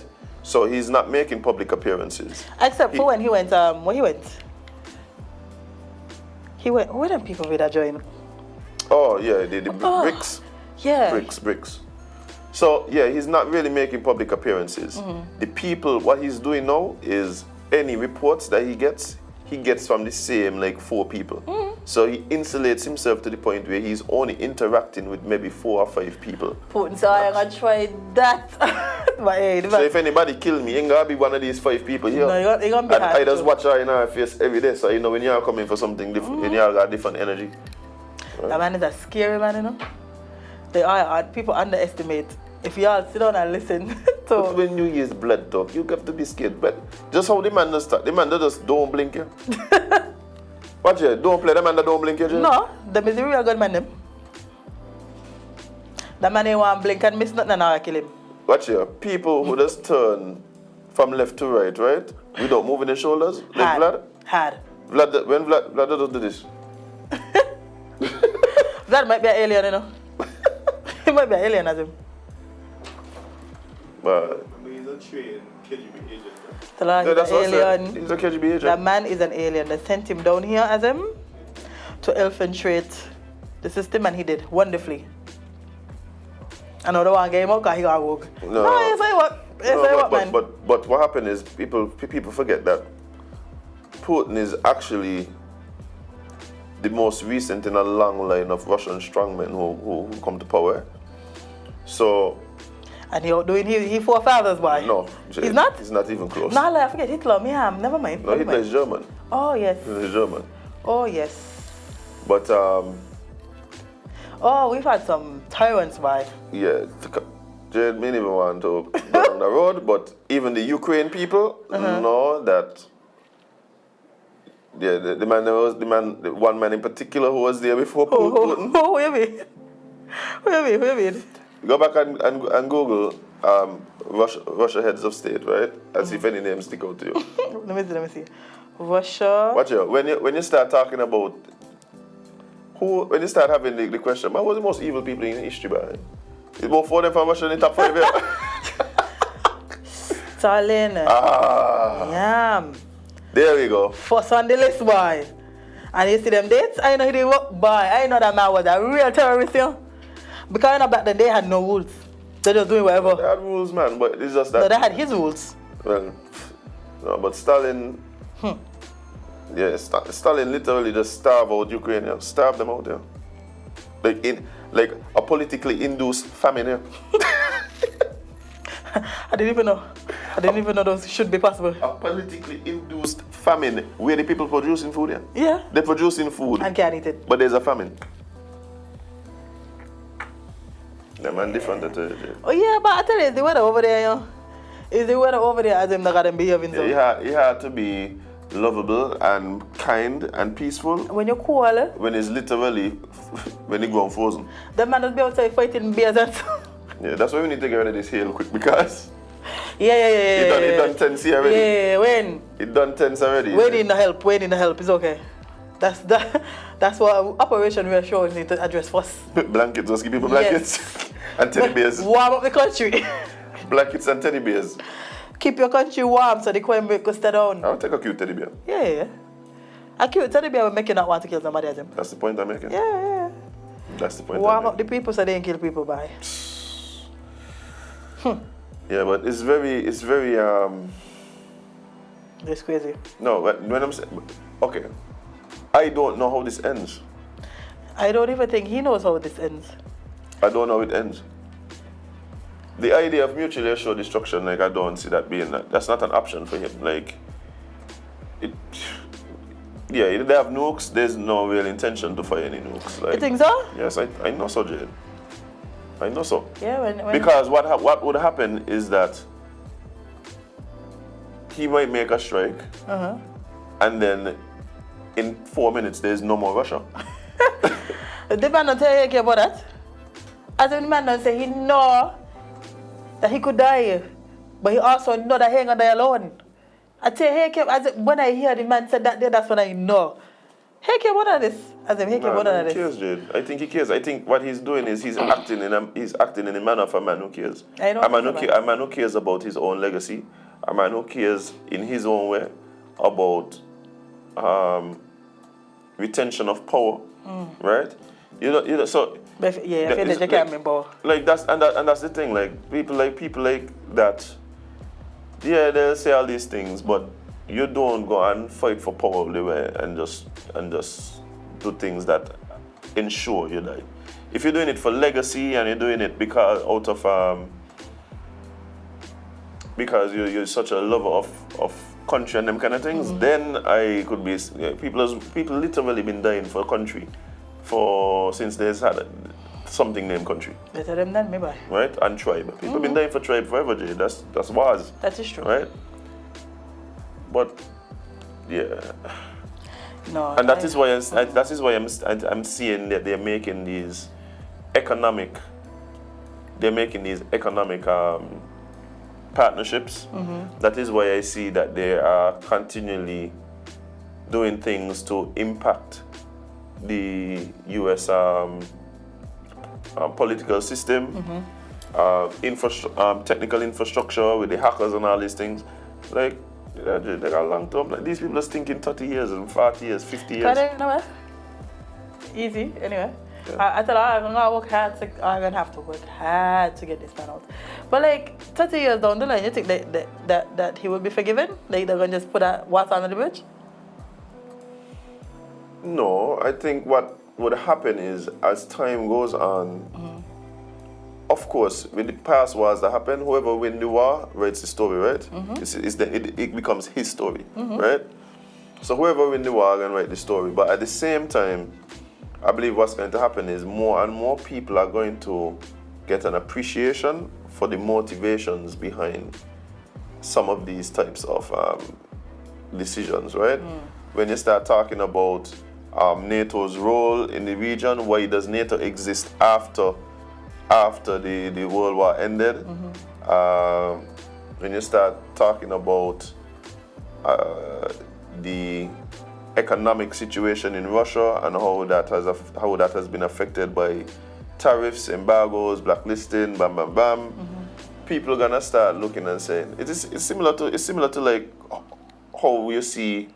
So he's not making public appearances. Except for when he went, where he went? He went, where did people with that join? Oh, yeah, the bricks. Yeah. Bricks. So, yeah, he's not really making public appearances. The people, what he's doing now is any reports that he gets from the same, like, 4 people. So he insulates himself to the point where he's only interacting with maybe 4 or 5 people. Putin, so I'm going to try that. But, hey, so if anybody kill me, ain't gonna be one of these 5 people here. No, you're gonna be and I just watch her in her face every day, so you know when you're coming for something different, when you're got different energy. Right? That man is a scary man, you know. They are, people underestimate. If y'all sit down and listen to... But when you use blood talk, you have to be scared. But just how the man does start, the man just don't blink you. Watch it, don't play the man that don't blink you. No, them is the real good man them. The man ain't want blink and miss nothing and I kill him. Watch here, people who just turn from left to right, without moving their shoulders, like Vlad. Hard. When Vlad does do this. Vlad might be an alien, you know. He might be an alien as him. But he's a trained KGB agent. He's an alien. He's a KGB agent. That man is an alien. They sent him down here as him to infiltrate the system and he did wonderfully. Another one game out because he got rogue. No, you say what? Man. But what happened is people forget that Putin is actually the most recent in a long line of Russian strongmen who come to power. So. And he forefathers, boy. No, Jade, he's not. He's not even close. No, I forget Hitler. Never mind. No, Hitler is German. Oh yes. He's German. Oh yes. But oh, we've had some tyrants, boy. Yeah, Jade may even want to go down the road, but even the Ukraine people know that. Yeah, the one man in particular who was there before Putin. Oh, who you mean? Go back and Google Russia heads of state, right? And see if any names stick out to you. Let me see. Russia. Watch out. When you start talking about when you start having the question, who was the most evil people in history, man? It's about 4 of them from Russia in the top 5 here. Stalin. Yeah. There we go. First on the list, boy. And you see them dates? I know he did work, boy. I know that man was a real terrorist, you know? Because back then they had no rules. They just doing whatever. They had rules, man, but it's just that. No, they had his rules. Well, no, but Stalin. Yeah, Stalin literally just starved out Ukraine. Starved them out there. Like a politically induced famine. Yeah. I didn't even know those should be possible. A politically induced famine where the people producing food. Yeah. They're producing food. And can't eat it. But there's a famine. Yeah, man, different. Oh yeah, but I tell you, it's the weather over there, you know. It's the weather over there as them that got them behaving so. Yeah, he had to be lovable and kind and peaceful. When you're cool, when it's literally when you go on frozen. The man does be outside fighting bears and so. Yeah, that's why we need to get rid of this hail quick because it done tense here already. Yeah, when? It done tense already. We need the help, it's okay. That's what Operation Reassurance need to address first. Blankets, just give people blankets. Yes. And teddy bears. Warm up the country. Blankets and teddy bears. Keep your country warm so the crime rate could stay down. I'll take a cute teddy bear. Yeah. A cute teddy bear will make you not want to kill somebody else. That's the point I'm making. Yeah. That's the point. Warm up the people so they don't kill people by. Yeah, but it's very It's crazy. No, when I'm saying, okay, I don't know how this ends. I don't even think he knows how this ends. I don't know how it ends. the idea of mutually assured destruction, like I don't see that being that's not an option for him. Like yeah, if they have nukes, there's no real intention to fire any nukes. Like, You think so? Yes, I know so, Jade. I know so. Yeah, when Because what would happen is that he might make a strike, and then in 4 minutes there's no more Russia. the man don't tell you about that. As the man don't say he know that he could die, but he also know that he ain't gonna die alone. I tell you, when I hear the man said that, that's when I know. He care about this. As he care about He cares, this. Jade. I think he cares. I think what he's doing is he's acting in the manner of a man who cares. I know A man who cares about his own legacy. A man who cares in his own way about retention of power, right? So. But yeah, I feel that you can't remember. Like that's the thing. Like people like that. Yeah, they'll say all these things, but you don't go and fight for power all the way and just do things that ensure you die. If you're doing it for legacy and you're doing it because you're such a lover of country and them kind of things, then I could be people literally been dying for a country since they've had something named country. Better them than me, boy. Right? And tribe. People been dying for tribe forever, Jay. That's wise. That is true. Right? But yeah. No. And that is why I'm seeing that they're making these economic partnerships. That is why I see that they are continually doing things to impact the US political system, technical infrastructure with the hackers and all these things. Like, they got long term. Like, these people are thinking 30 years and 40 years, 50 years. You know what? Easy, anyway. Yeah. I tell her I'm gonna work hard. I'm gonna have to work hard to get this man out. But like 30 years down the line, you think that he will be forgiven? Like they're gonna just put water under the bridge? No, I think what would happen is as time goes on, of course, with the past wars that happen, whoever wins the war writes the story, right? It becomes his story, right? So whoever wins the war can write the story. But at the same time, I believe what's going to happen is more and more people are going to get an appreciation for the motivations behind some of these types of decisions, right? When you start talking about NATO's role in the region, why does NATO exist after the World War ended? When you start talking about the economic situation in Russia and how that has been affected by tariffs, embargoes, blacklisting, bam, bam, bam. People are gonna start looking and saying it's similar to like how you see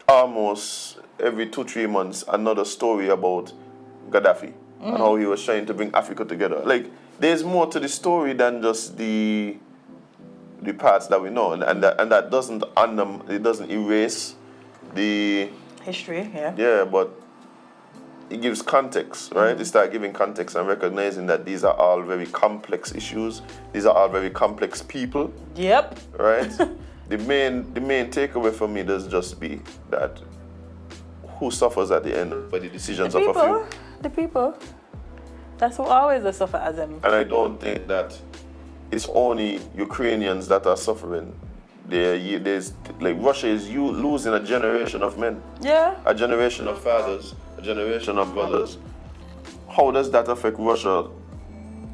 almost every 2-3 months another story about Gaddafi and how he was trying to bring Africa together. Like there's more to the story than just the parts that we know, and that doesn't erase the history, yeah. Yeah, but it gives context, right? It starts giving context and recognizing that these are all very complex issues. These are all very complex people. Yep. Right? The main takeaway for me does just be that who suffers at the end by the decisions of a few. The people. That's who always suffer, Azem. And I don't think that it's only Ukrainians that are suffering. There's like Russia is losing a generation of men. Yeah. A generation of fathers, a generation of brothers. How does that affect Russia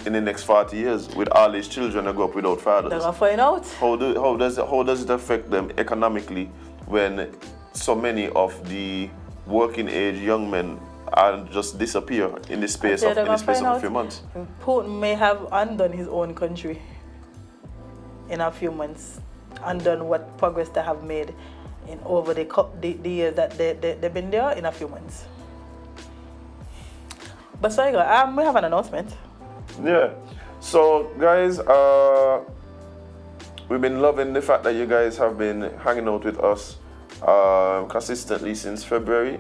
in the next 40 years with all these children that grow up without fathers? They're gonna find out. How does it affect them economically when so many of the working age young men are just disappear in the space of a few months? Putin may have undone his own country in a few months. Undone what progress they have made in over the years that they've been there in a few months. But sorry, we have an announcement. Yeah. So guys, we've been loving the fact that you guys have been hanging out with us consistently since February.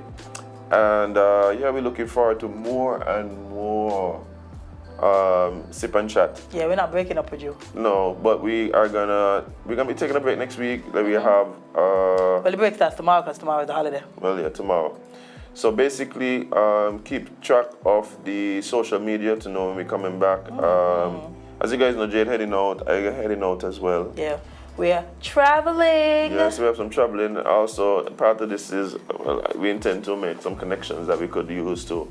And yeah, we're looking forward to more and more Sip and Chat. Yeah, we're not breaking up with you. No, but we're gonna be taking a break next week. Like we have Well, the break starts tomorrow because tomorrow is a holiday. well, yeah, tomorrow. So basically, keep track of the social media to know when we're coming back. As you guys know, Jade heading out. I heading out as well. Yeah, we're traveling. Yes, we have some traveling. Also, part of this is we intend to make some connections that we could use to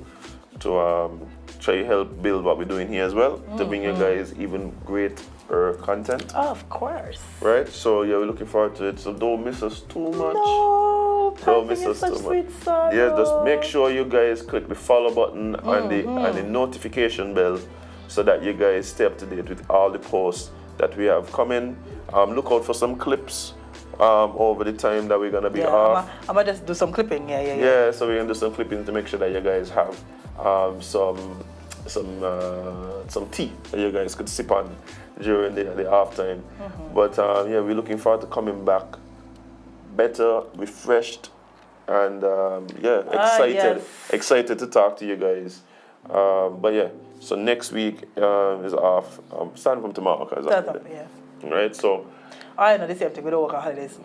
try to help build what we're doing here as well, to bring you guys even greater content. Of course. Right? So yeah, we're looking forward to it. So don't miss us too much. No, Don't miss passing us is such too sweet much. sorrow. Yeah, just make sure you guys click the follow button and the notification bell so that you guys stay up to date with all the posts that we have coming. Look out for some clips over the time that we're gonna be off. I'm gonna just do some clipping. Yeah. Yeah, so we're gonna do some clipping to make sure that you guys have some tea that you guys could sip on during the half time. But yeah, we're looking forward to coming back better, refreshed, and yeah, excited to talk to you guys. But yeah, so next week is off. Starting from tomorrow, cause Yeah. Right, so. I know the same thing. We don't work on holidays.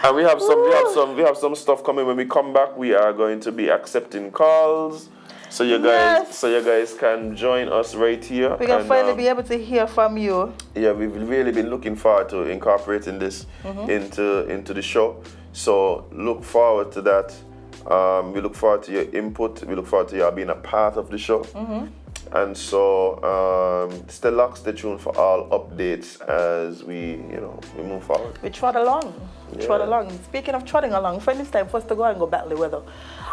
And we have some stuff coming when we come back. We are going to be accepting calls, so you guys can join us right here. We can finally be able to hear from you. Yeah, we've really been looking forward to incorporating this into the show. So look forward to that. We look forward to your input. We look forward to you being a part of the show. And so stay locked, stay tuned for all updates as we move forward. We trot along. Speaking of trotting along, find this time for us to go and go battle the weather.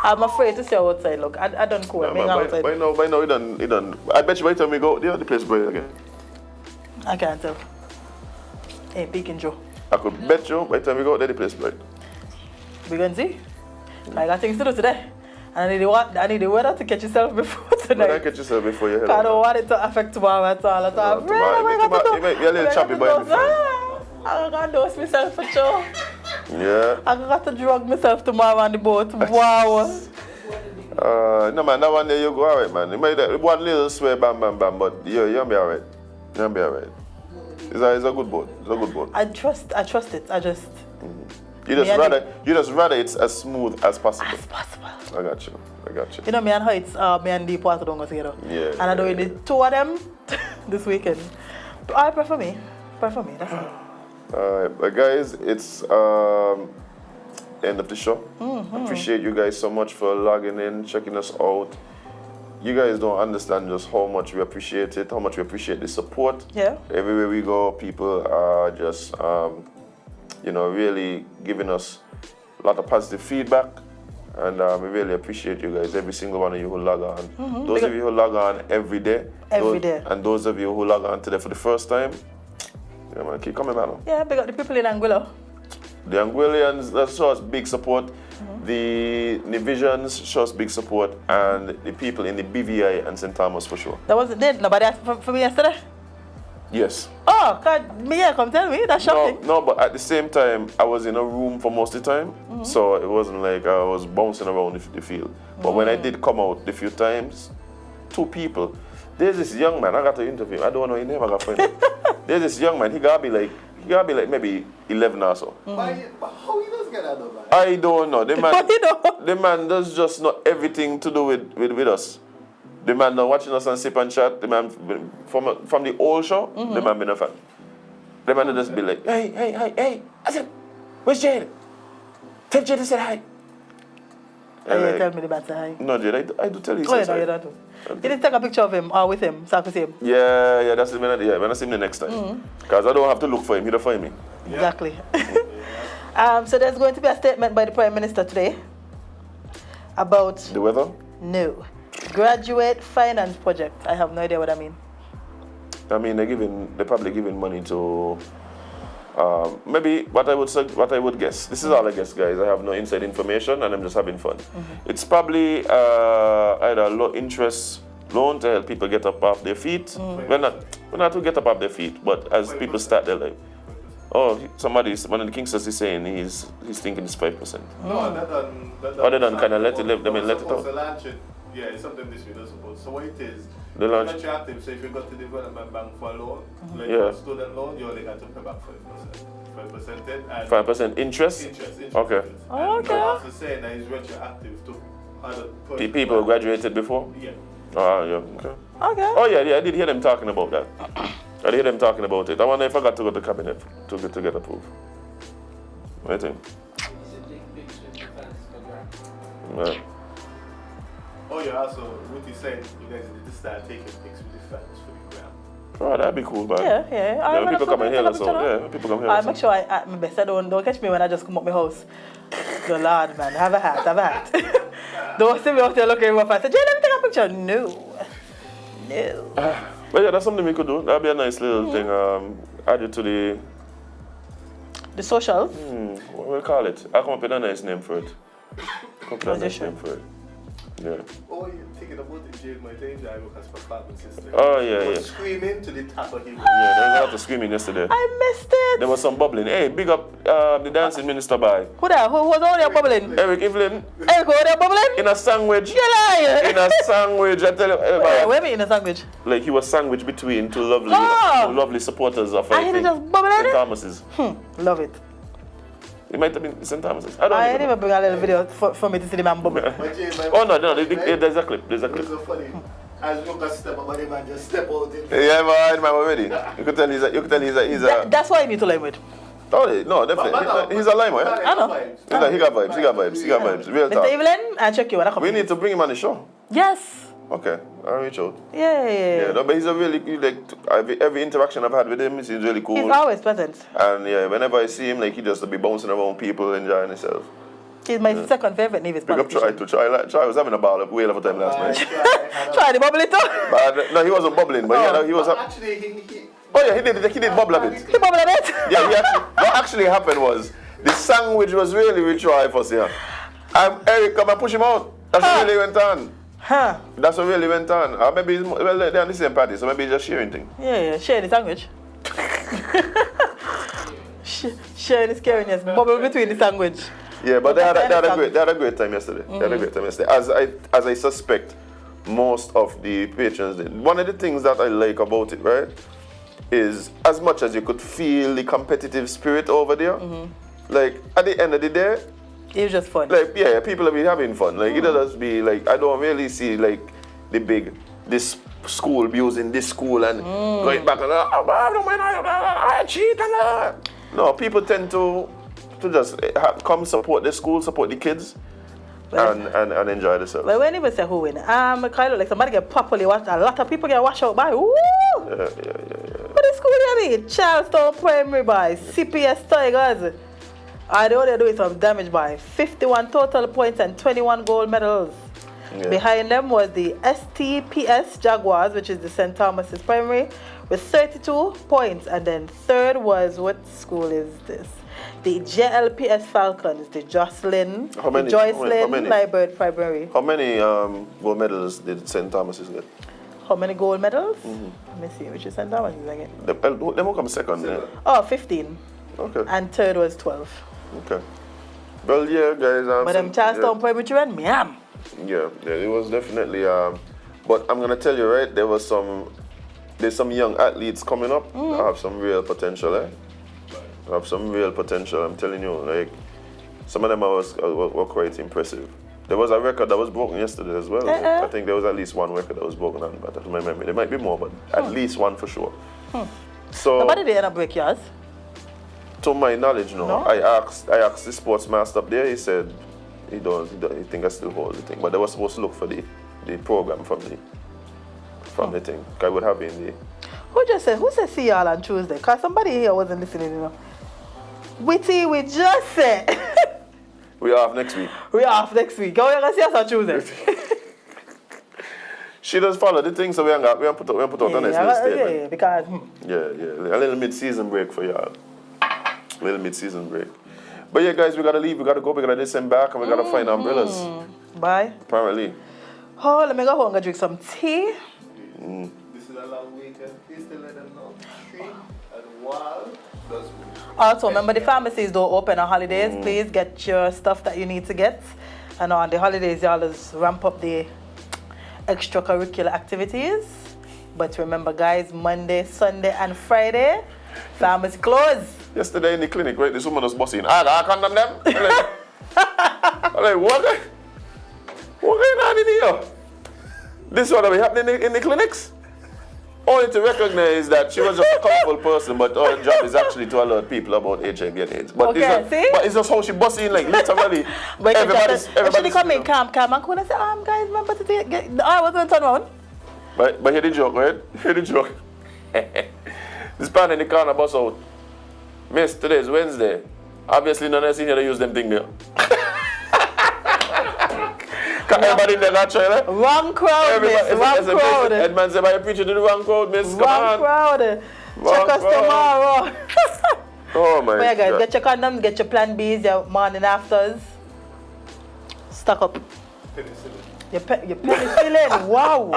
I'm afraid to stay outside. Look, I don't cool. Outside. By now, it done. I bet you by the time we go, the place bright again. I can't tell. Hey, Pekin Joe. I could bet you by the time we go, the place bright. We gonna see. I got things to do today. And I need the weather to catch yourself before tonight. But I catch yourself before you head I don't want it to affect tomorrow at all. You're a little choppy boy. I got to dose myself for sure. Yeah. I got to drug myself tomorrow on the boat. Wow. No man, that one there you go alright, man. You might one little swear, bam, but you'll be alright. You'll be alright. It's a good boat. It's a good boat. I trust it. I just. You just rather it's as smooth as possible. As possible. I got you. You know me and Heights, me and Deep Water don't go together. Yeah. And I'm doing the two of them this weekend. I prefer me. That's all. Alright, but guys, it's end of the show. Appreciate you guys so much for logging in, checking us out. You guys don't understand just how much we appreciate it, how much we appreciate the support. Yeah. Everywhere we go, people are just really giving us a lot of positive feedback. And we really appreciate you guys, every single one of you who log on. Those of you who log on every day. And those of you who log on today for the first time, yeah, man, keep coming, man. Yeah, big up the people in Anguilla. The Anguillians, that show us big support. The Nivisions show us big support. And the people in the BVI and St. Thomas for sure. That wasn't there. Nobody asked for me yesterday? Yes. Oh, come tell me. That's shocking. No, but at the same time, I was in a room for most of the time. So it wasn't like I was bouncing around the field. But when I did come out the few times, two people. There's this young man, I got to interview him. I don't know his name, I got to find him. There's this young man, he gotta be like maybe 11 or so. But how he does get that though, man? I don't know. The man does just not everything to do with us. The man not watching us on Sip and Chat. The man from the old show, the man been a fan. The man just be like, hey, Azem, where's Jade? Tell Jade to say hi. You tell me the man say hi. No, Jade, I do tell you. Oh, yeah, no, you don't do. You didn't take a picture of him or with him, so I could see him. Yeah, that's the man. Yeah, when I see him the next time. Because I don't have to look for him, he'll find me. Yeah. Exactly. So there's going to be a statement by the Prime Minister today about... The weather? No. Graduate finance project. I have no idea what I mean. I mean, they're probably giving money to... maybe what I would guess. This is all I guess, guys. I have no inside information and I'm just having fun. It's probably either a low interest loan to help people get up off their feet. We're not to get up off their feet, but as people start their life. Oh, one of the Kingsters is saying he's thinking it's 5%. No, that done Other than kind of let it out. Yeah, it's something this week does support. So what it is, The it's launch. retroactive. So if you go to development bank for a loan, like Yeah. for a student loan, you only got to pay back 5%. 5% and 5% interest? interest. Okay. Interest. Oh, And okay. I'm also saying that it's retroactive to other The people who graduated before? Yeah. Ah, yeah, okay. Okay. Oh, yeah, I did hear them talking about that. I did hear them talking about it. I wonder if I got to go to cabinet to get approved. What do you think? Right. Oh, yeah, also, what he said, you guys need to start taking pics with the fans for the gram. Oh, that'd be cool, man. Yeah. When people come and hear us out. Yeah, when people come hear I us make out. sure I act my best. Don't catch me when I just come up my house. The Lord, man. Have a hat. Don't see me out there looking rough. I said, Jade, let me take a picture. No. But yeah, that's something we could do. That'd be a nice little thing. Add it to The socials. what do we call it? I'll come up with a nice name for it. Come up with a nice Transition. name for it. Yeah. Oh, you're thinking about it, Jade, my day driver has performance system. Oh, yeah, Was yeah. screaming to the top of him. Yeah, there was a lot of screaming yesterday. I missed it. There was some bubbling. Hey, big up the dancing minister by Who that? Who was over there bubbling? Eric Evelyn Hey, go there bubbling? in a sandwich. You lie. In a sandwich, I tell you. Where me in a sandwich? Like he was sandwiched between two lovely, Oh! two lovely supporters of I didn't just bubble St. in it? Thomas's. Love it. It might have been St. Thomas's. I don't I even didn't know. even bring a little video for me to see the man bubble. My Jade, my Oh no, there's a clip. There's a It was clip. so funny. As Lucas step up, but the man just step out in. Yeah, man, already. You could tell he's a. That's what I need to learn with. Oh, no, definitely. He's a lima, yeah. I know. He got vibes. Real Mr. talk. Evelyn, I check you when I come. We need to bring him on the show. Yes. Okay, I'll reach out. Yeah. Yeah, no, but he's a really every interaction I've had with him, he's really cool. He's always present. And yeah, whenever I see him, like he just be bouncing around people, enjoying himself. He's my second favorite Nevis Big up Try politician. Try was having a whale of a time last night. Try the bubble it up. But no, he wasn't bubbling, but yeah, he was. Actually, he Oh yeah, he did bubble a bit. He bubble a bit. Yeah, what actually happened was the sandwich was really with Try for us here. Eric come and push him out. That's what really went on. Huh. That's what really went on. Maybe they're on the same party, so maybe he's just sharing thing. Yeah. Share the sandwich. Share the scariness. Bubble between the sandwich. Yeah, but they had a great time yesterday. They had a great time yesterday. As I suspect, most of the patrons did. One of the things that I like about it, right, is as much as you could feel the competitive spirit over there, like at the end of the day, It was just fun. like yeah, people will be having fun. Like it'll just be like I don't really see like this school abusing this school and going back and I cheat and no, people tend to just come support the school, support the kids, and enjoy themselves. But when even say who win, kind of like somebody get properly washed. A lot of people get washed out by. Woo! Yeah. What is school you mean? Charleston Primary by CPS Tigers. I know they're doing some damage by 51 total points and 21 gold medals. Yeah. Behind them was the STPS Jaguars, which is the St. Thomas's Primary, with 32 points. And then third was, what school is this? The JLPS Falcons, the Jocelyn, How many? the Joycelyn How many? Library Primary. How many gold medals did St. Thomas's get? How many gold medals? Let me see, which is St. Thomas's again? Them will come second. Yeah. Oh, 15. Okay. And third was 12. Okay. Well, yeah, guys. But them Charleston Primary children, meow. Yeah, it was definitely. But I'm gonna tell you, right? There's some young athletes coming up that have some real potential, Have some real potential. I'm telling you, like some of them were quite impressive. There was a record that was broken yesterday as well. I think there was at least one record that was broken, but that's my memory. There might be more, but at least one for sure. So. Nobody did end up break yours. To my knowledge, no. No? I asked the sports master up there. He said he think I still hold the thing, but they were supposed to look for the program from the thing. I would have been the. Who said see y'all on Tuesday? Cause somebody here wasn't listening, you know. Witty, we just said. We are off next week. We off next week. Go and see us on Tuesday. She does follow the thing, so we haven't put out a nice little statement. Yeah, because Yeah. A little mid-season break for y'all. A little mid-season break. But yeah, guys, we gotta leave. We gotta go. We gotta disembark, and we gotta find umbrellas. Bye. Apparently. Oh, let me go home and drink some tea. This is a long weekend. Please still let them know. Treat and wild does good. Also, remember the pharmacies don't open on holidays. Please get your stuff that you need to get. And on the holidays, y'all just ramp up the extracurricular activities. But remember, guys, Monday, Sunday, and Friday, farmers closed. Yesterday in the clinic, right, this woman was bossing. I condemn them. I'm like, what going on in here? This is what is happening in the clinics? Only to recognize that she was just a colorful person, but her job is actually to alert people about HIV and AIDS. But, it's just how she busts in, like, literally. But everybody's she come in calm, and when I say, guys, remember to get, I wasn't turn around. But hear the joke, right? Hear the joke. This pan in the corner bus out. Miss, today is Wednesday. Obviously, none of us in here to use them thing there. Everybody in there not try, right? Wrong crowd, miss. Wrong crowd. Edman said, you're preaching to the wrong crowd, miss. Come wrong on. Crowd. Check us tomorrow. Oh my God. Yeah, guys, God. get your condoms, get your plan Bs, your morning afters. Stock up. Penicillin. Your penicillin. Wow.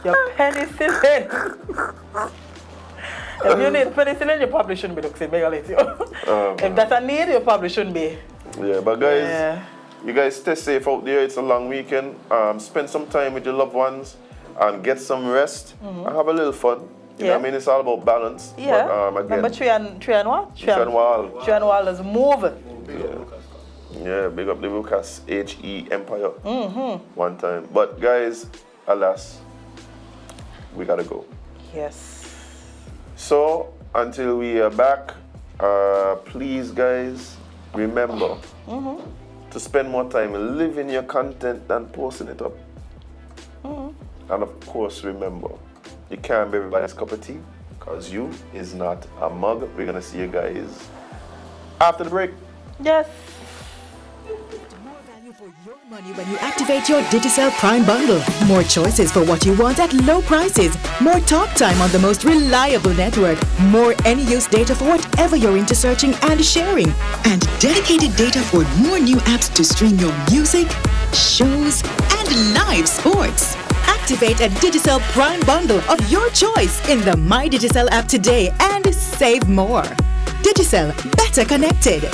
Your penicillin. If you need penicillin, you probably shouldn't be looking at you. If that's a need, you probably shouldn't be. Yeah, but guys, you guys stay safe out there. It's a long weekend. Spend some time with your loved ones and get some rest and have a little fun. You know what I mean? It's all about balance. Yeah. But, again, remember Tree and what? Tree and Wall. Tree and Wall is moving. Yeah, big up the Lucas HE Empire. One time. But guys, alas, we gotta go. Yes. So until we are back, please guys, remember to spend more time living your content than posting it up. And of course, remember, you can't be everybody's cup of tea because you is not a mug. We're gonna see you guys after the break. Yes. More value for your money when you activate your Digicel Prime bundle. More choices for what you want at low prices. More talk time on the most reliable network. More any-use data for whatever you're into searching and sharing. And dedicated data for more new apps to stream your music, shows, and live sports. Activate a Digicel Prime bundle of your choice in the My Digicel app today and save more. Digicel, better connected.